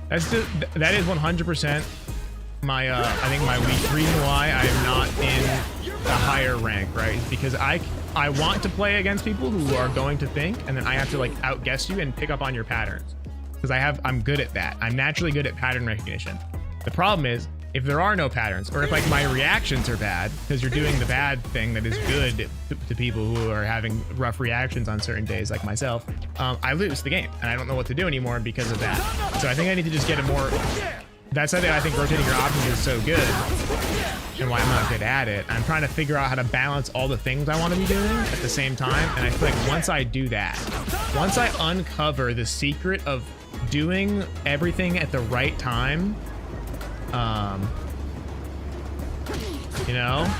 That is 100% my I think my weak reason why I am not in the higher rank, right? Because I want to play against people who are going to think, and then I have to like outguess you and pick up on your patterns. Because I'm good at that. I'm naturally good at pattern recognition. The problem is if there are no patterns, or if like my reactions are bad because you're doing the bad thing that is good to people who are having rough reactions on certain days, like myself, I lose the game and I don't know what to do anymore because of that. So I think I need to just get a more. That's why I think rotating your options is so good and why I'm not good at it. I'm trying to figure out how to balance all the things I want to be doing at the same time. And I feel like once I do that, once I uncover the secret of doing everything at the right time, you know,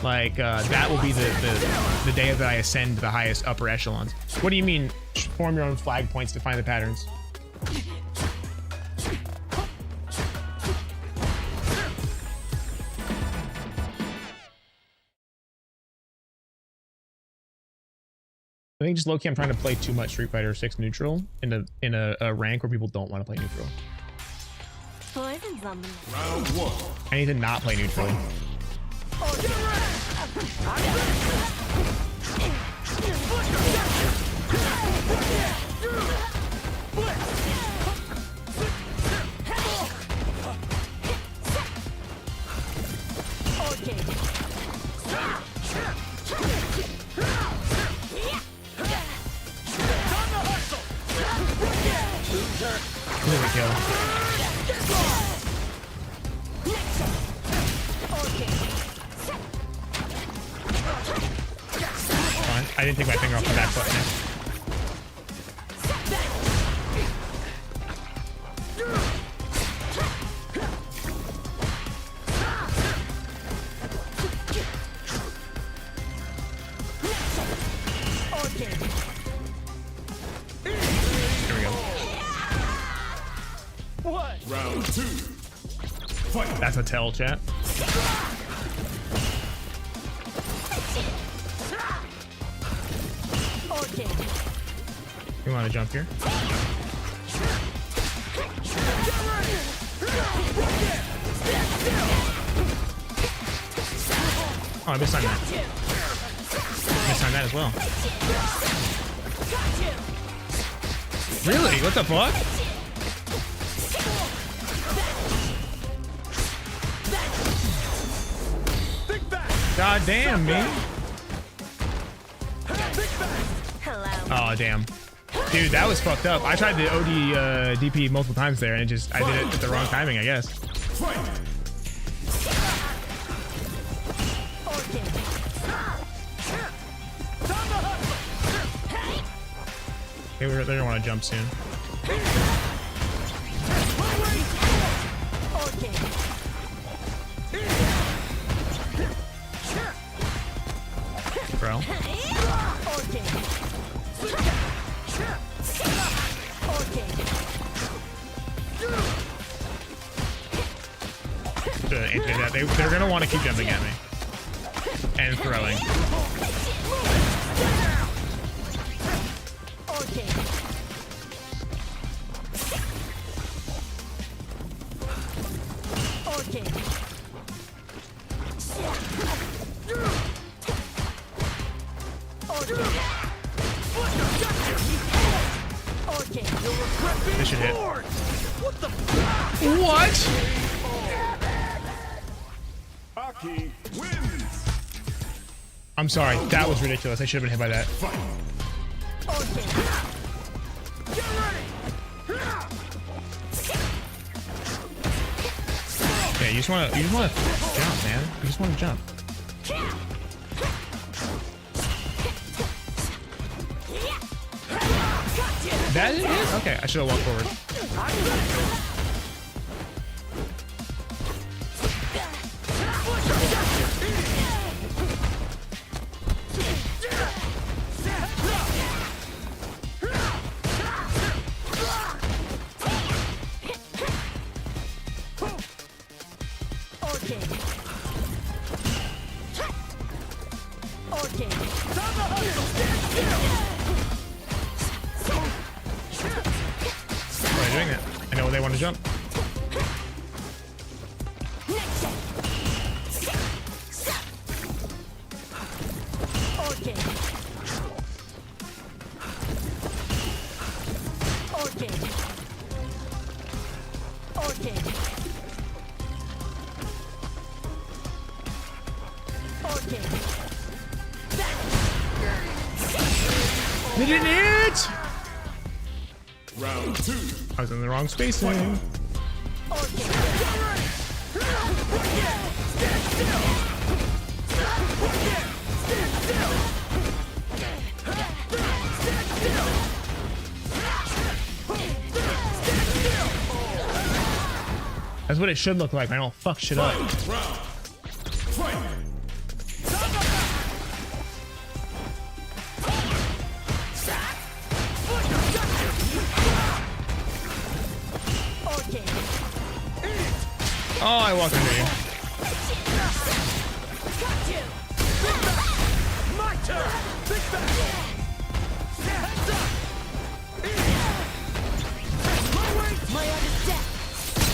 like that will be the day that I ascend to the highest upper echelons. What do you mean form your own flag points to find the patterns? I think just low-key I'm trying to play too much Street Fighter 6 neutral in a rank where people don't want to play neutral. Round one. I need to not play neutral. There we go. Fine. I didn't take my finger off the back button. Here we go. What? Round two. Fight. That's a tell, chat. You want to jump here? Oh, I missed on that. Missed on that as well. Really? What the fuck? God damn, me. Oh, damn. Dude, that was fucked up. I tried the OD DP multiple times there and I did it at the wrong timing, I guess. Fight. Okay, they're gonna want to jump soon. Bro. They're gonna want to keep jumping at me and throwing. This should hit. What? Aki wins. I'm sorry. That was ridiculous. I should have been hit by that. Fight. You just wanna jump, man. You just wanna jump. That is it? Okay, I should have walked forward. Why are they doing that? I know they want to jump. They didn't hit! Round 2. I was in the wrong spacing. That's what it should look like. I don't fuck shit up. Round. Fight. Oh, I walked into you. My turn! Big back! Heads up! My other step.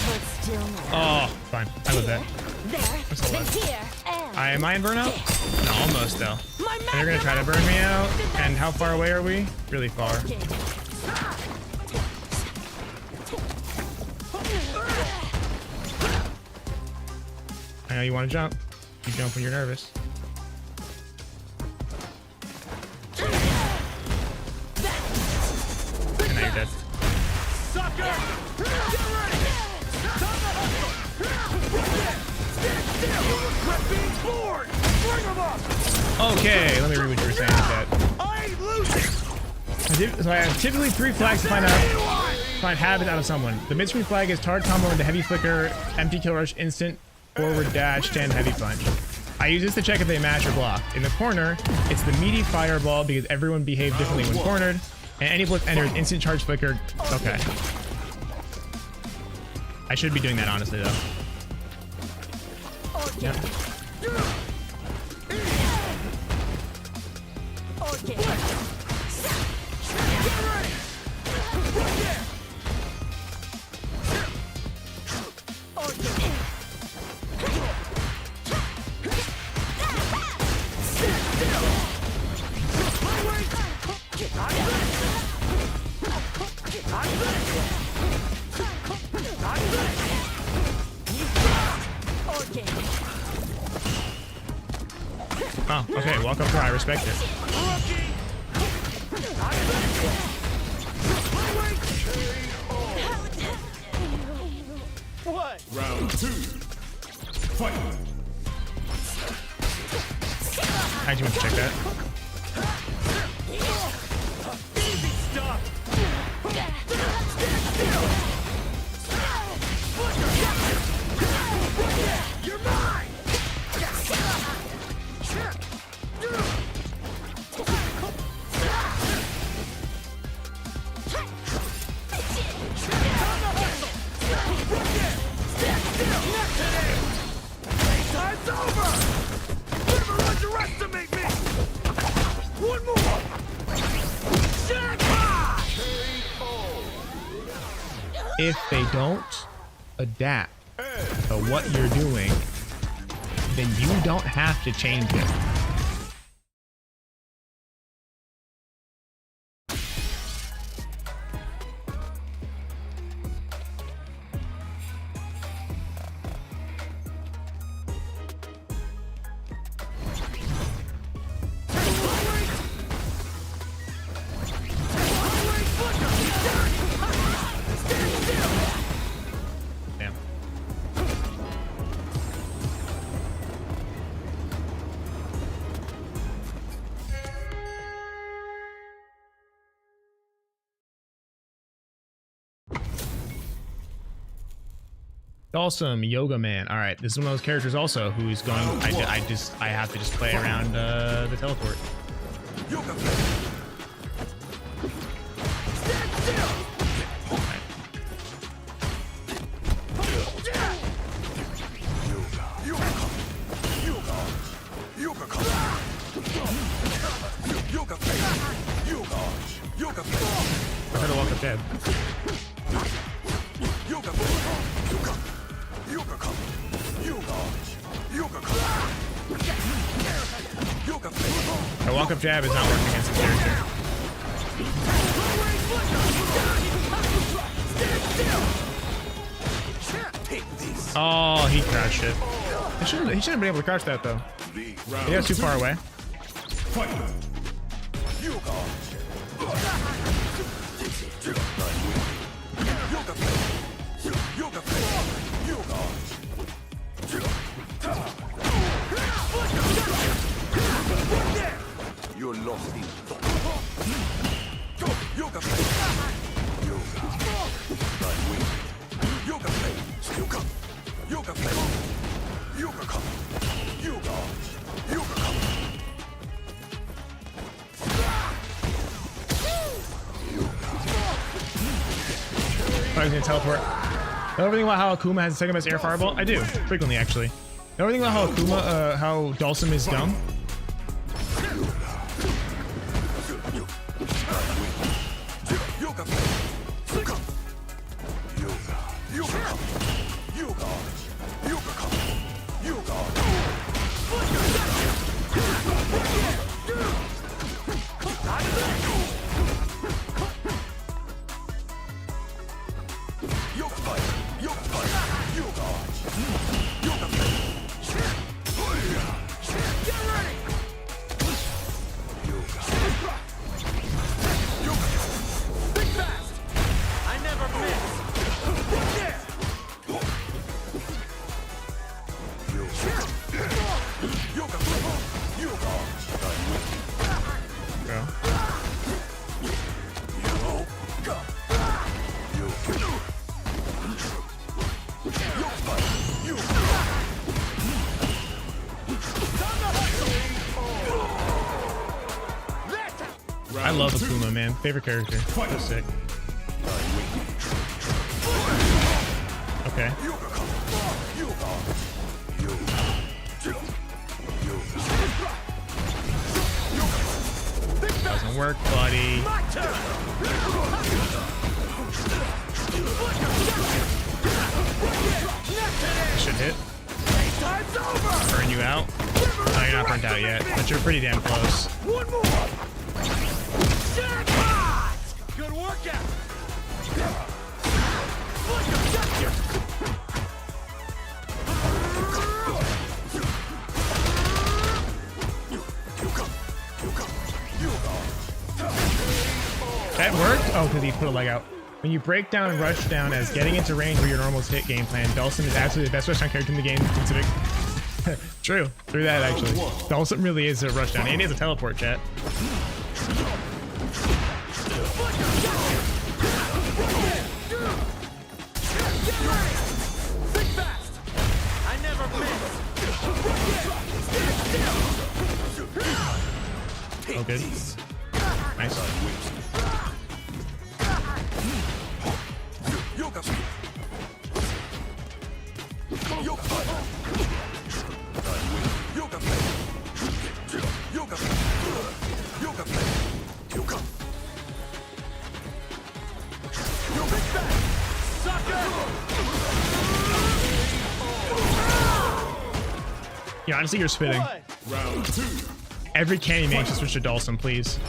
But still not. Oh, fine. I love that. There. That's a lot. Then here. And Am I in burnout? No, almost though. my And they're gonna try to burn me out. And how far away are we? Really far. I know you want to jump. You jump when you're nervous. And now you're dead. Sucker! Get ready! Stand still! Quit being bored! Bring them up! Okay, let me read what you were saying with that. I ain't losing! So I have typically 3 flags to find habit out of someone. The mid-screen flag is target combo into heavy flicker, empty kill rush, instant forward dash, stand heavy punch. I use this to check if they mash or block. In the corner, it's the meaty fireball because everyone behaves differently when cornered. And any blip enters instant charge flicker. Okay. I should be doing that honestly though. Yep. Oh, okay, walk up here, I respect it. What? Round 2. Fight. I actually want to check that. Easy stuff! You're mine! Time's over! Never underestimate me! One more! Jackpot! If they don't adapt to what you're doing, then you don't have to change it. Damn. Awesome, Yoga Man. All right, this is one of those characters also who's going. I have to just play around the teleport. Yoga flame. Stand still. I heard a walk up dead. A walk up jab is not working against the character. Oh, he crouched it. He shouldn't be able to crouch that though. He was too far away. Fight. You're lost in thought. Yoga I was gonna teleport. Know everything about how Akuma has the second best air fireball? I do, frequently actually. Know everything about how Akuma, how Dhalsim is dumb? I love Akuma, man. Favorite character. So sick. Okay. Doesn't work, buddy. Should hit. Burn you out. No, you're not burnt out yet, but you're pretty damn close. One more. Good workout. That worked? Oh, because he put a leg out. When you break down rush down as getting into range for your normal hit game plan, Dhalsim is absolutely the best rush down character in the game, considering. True. Through that, actually. Dhalsim really is a rush down, and he has a teleport, chat. Oh, good. Nice. Yeah, honestly, you're spitting. Round 2. Every candy man should switch to Dhalsim, please.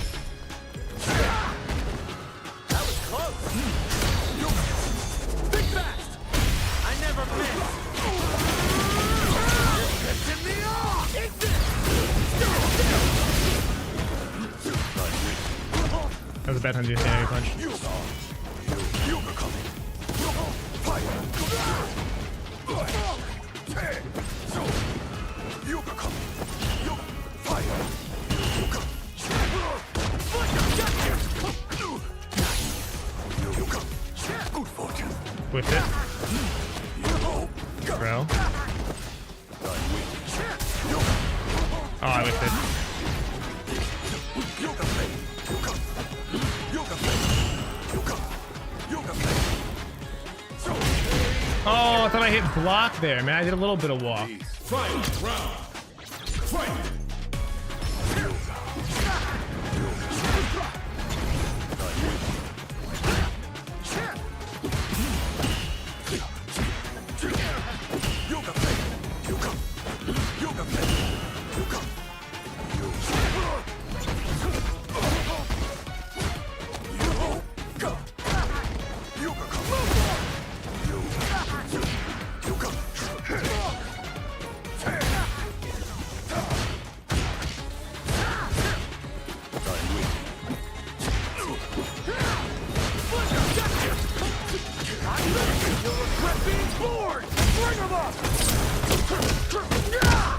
That was a bad time to do a sanity punch. Whipped it. bro. Oh, I whiffed it. Oh, I thought I hit block there, man. I did a little bit of walk. Fight round. Fight.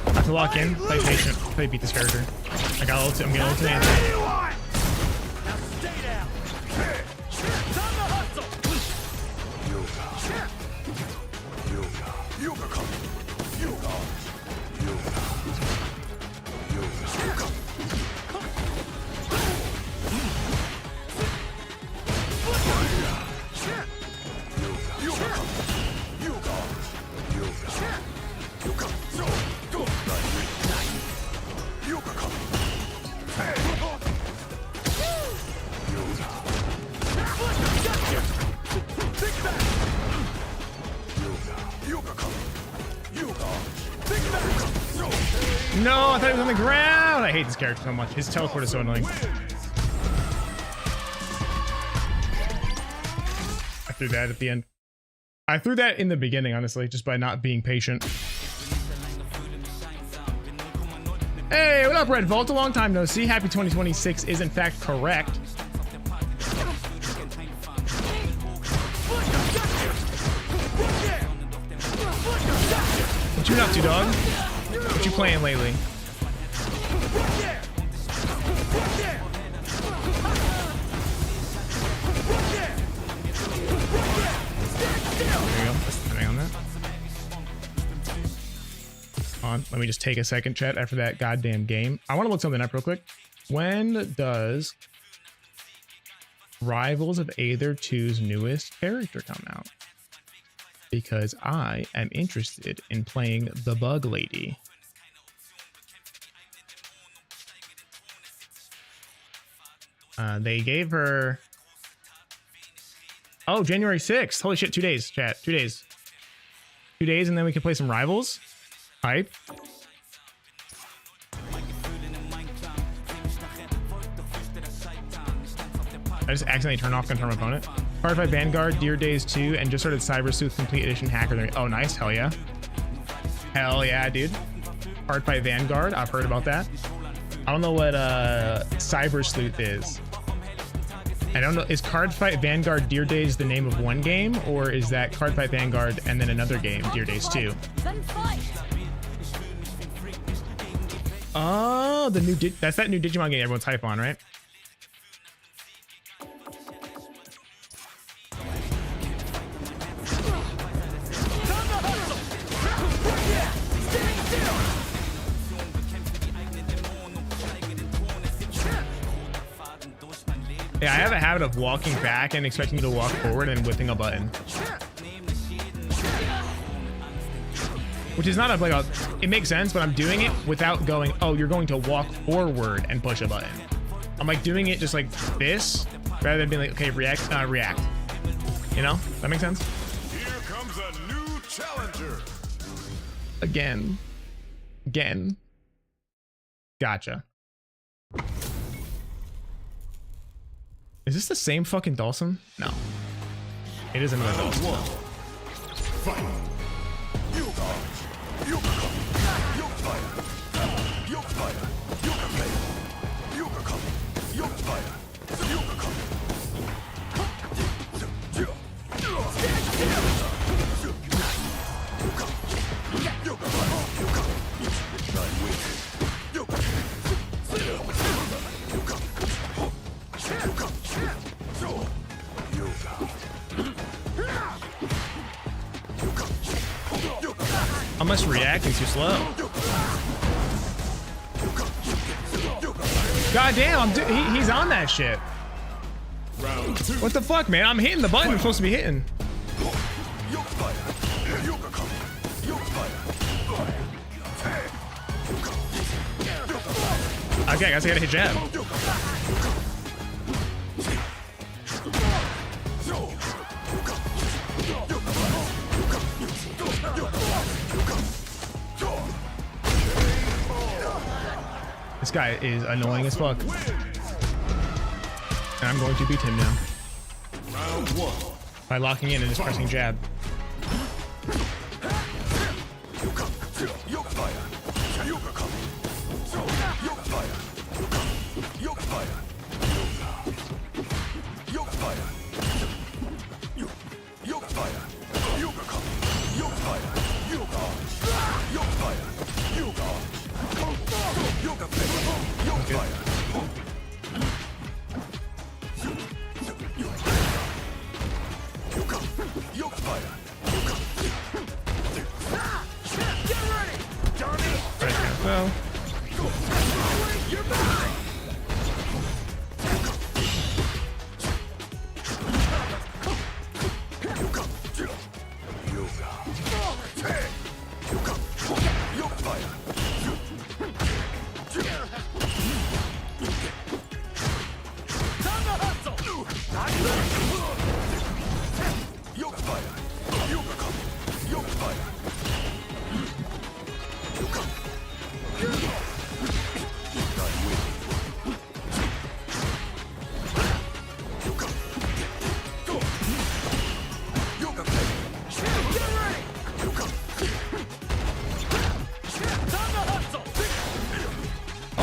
I have to lock in, play patient, play beat this character. I got ult, I'm gonna ult and answer. Now stay down. Time to hustle. No, I thought he was on the ground. I hate this character so much. His teleport is so annoying. I threw that at the end. I threw that in the beginning, honestly, just by not being patient. Hey, what up, Red Vault? A long time no see. Happy 2026 is in fact correct. What you been up to, dog? What you playing lately? There you go. Depending on that. Let me just take a second, chat, after that goddamn game. I want to look something up real quick. When does Rivals of Aether 2's newest character come out? Because I am interested in playing the Bug Lady. They gave her... Oh, January 6th. Holy shit, 2 days, chat. 2 days. 2 days, and then we can play some Rivals. Hype. I just accidentally turned off Confirm Opponent. Cardfight Vanguard, Dear Days 2, and just started Cyber Sleuth Complete Edition Hacker. Oh, nice. Hell yeah. Hell yeah, dude. Cardfight Vanguard. I've heard about that. I don't know what Cyber Sleuth is. I don't know. Is Cardfight Vanguard Dear Days the name of one game, or is that Cardfight Vanguard and then another game, Dear Days 2? Oh, the new that's that new Digimon game everyone's hype on, right? Yeah, I have a habit of walking back and expecting you to walk forward and whipping a button. Which is not a, like a, it makes sense, but I'm doing it without going, oh, you're going to walk forward and push a button. I'm like doing it just like this, rather than being like, okay, react. You know, that makes sense? Here comes a new challenger. Again. Gotcha. Is this the same fucking Dawson? No. It is another Dawson. Fight. You I must react. He's too slow. God damn, dude, he's on that shit. Round 2. What the fuck, man? I'm hitting the button I'm supposed to be hitting. Okay, I guess I gotta hit jab. This guy is annoying as fuck. And I'm going to beat him now. Round 1. By locking in and just pressing jab. Well,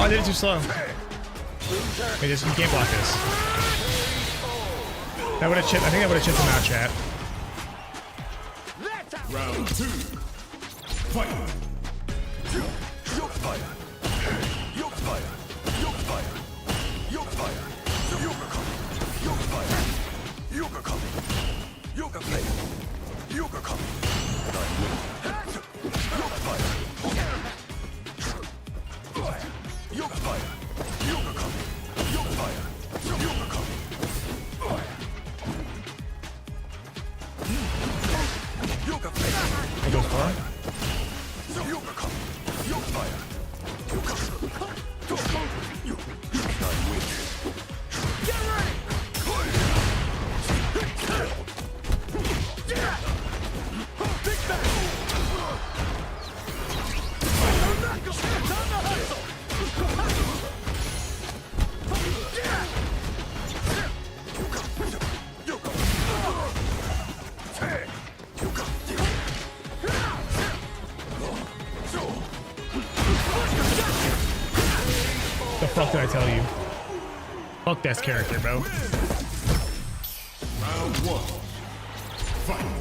oh, I did it too slow. Wait, this, you can't block this. That would have chipped. I think that would have chipped him out, chat. Round 2. Fight. It goes far. The fuck did I tell you? Fuck that character, bro. Round 1. Fight.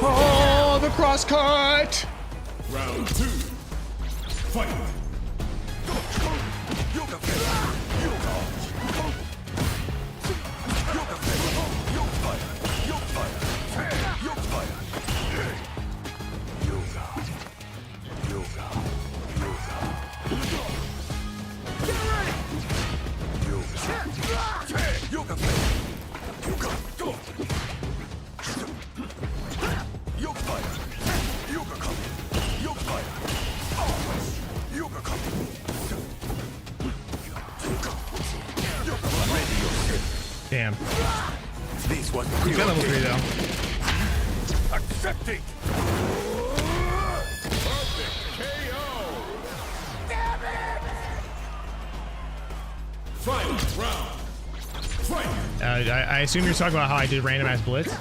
Oh, the cross cut! Round 2. Fight. Damn. This was You got level 3 though. accepting. Final round. Fight. I assume you're talking about how I did random ass blitz.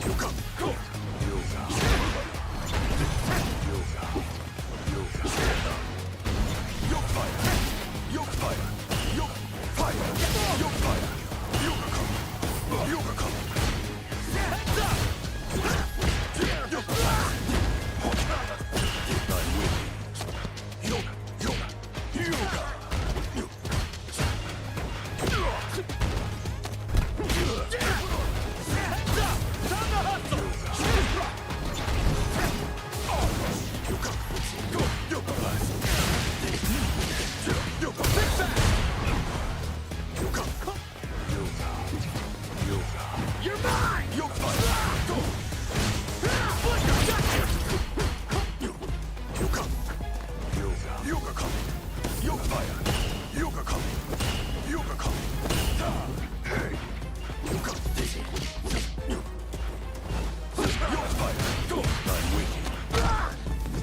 You're mine.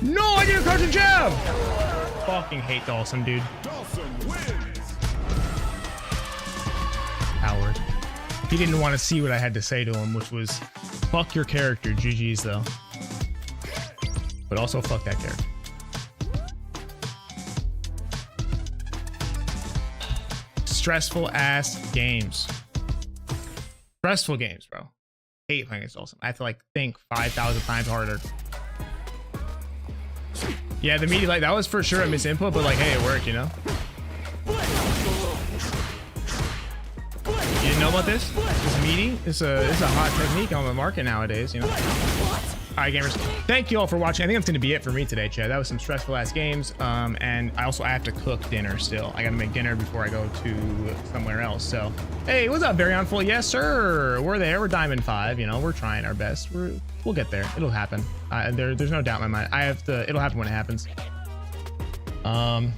No, I didn't crouch and jab. Fucking hate Dawson, dude. Dawson wins. Howard. He didn't want to see what I had to say to him, which was, fuck your character. GG's though. But also fuck that character. Stressful ass games. Stressful games, bro. Hate playing against Dawson. I have to like think 5,000 times harder. Yeah, the media, like, that was for sure a misinput, but like, hey, it worked, you know? You didn't know about this? This meaty? It's a hot technique on the market nowadays, you know? All right, gamers. Thank you all for watching. I think that's going to be it for me today, Chad. That was some stressful ass games. And I have to cook dinner still. I got to make dinner before I go to somewhere else. So, hey, what's up, Very Full? Yes, sir. We're there. We're Diamond 5. You know, we're trying our best. We'll get there. It'll happen. There's no doubt in my mind. It'll happen when it happens. And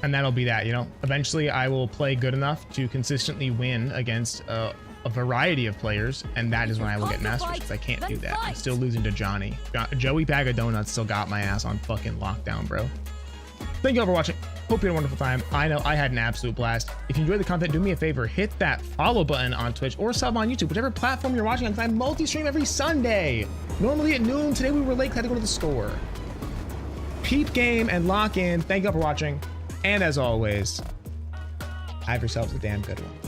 that'll be that, you know. Eventually, I will play good enough to consistently win against a variety of players, and that is when I will get masters, because I can't do that. I'm still losing to Johnny. Joey Bag of Donuts still got my ass on fucking lockdown, bro. Thank you all for watching. Hope you had a wonderful time. I know I had an absolute blast. If you enjoyed the content, do me a favor, hit that follow button on Twitch or sub on YouTube, whichever platform you're watching on, because I multi-stream every Sunday. Normally at noon. Today we were late, had to go to the store. Peep game and lock in. Thank you all for watching. And as always, have yourselves a damn good one.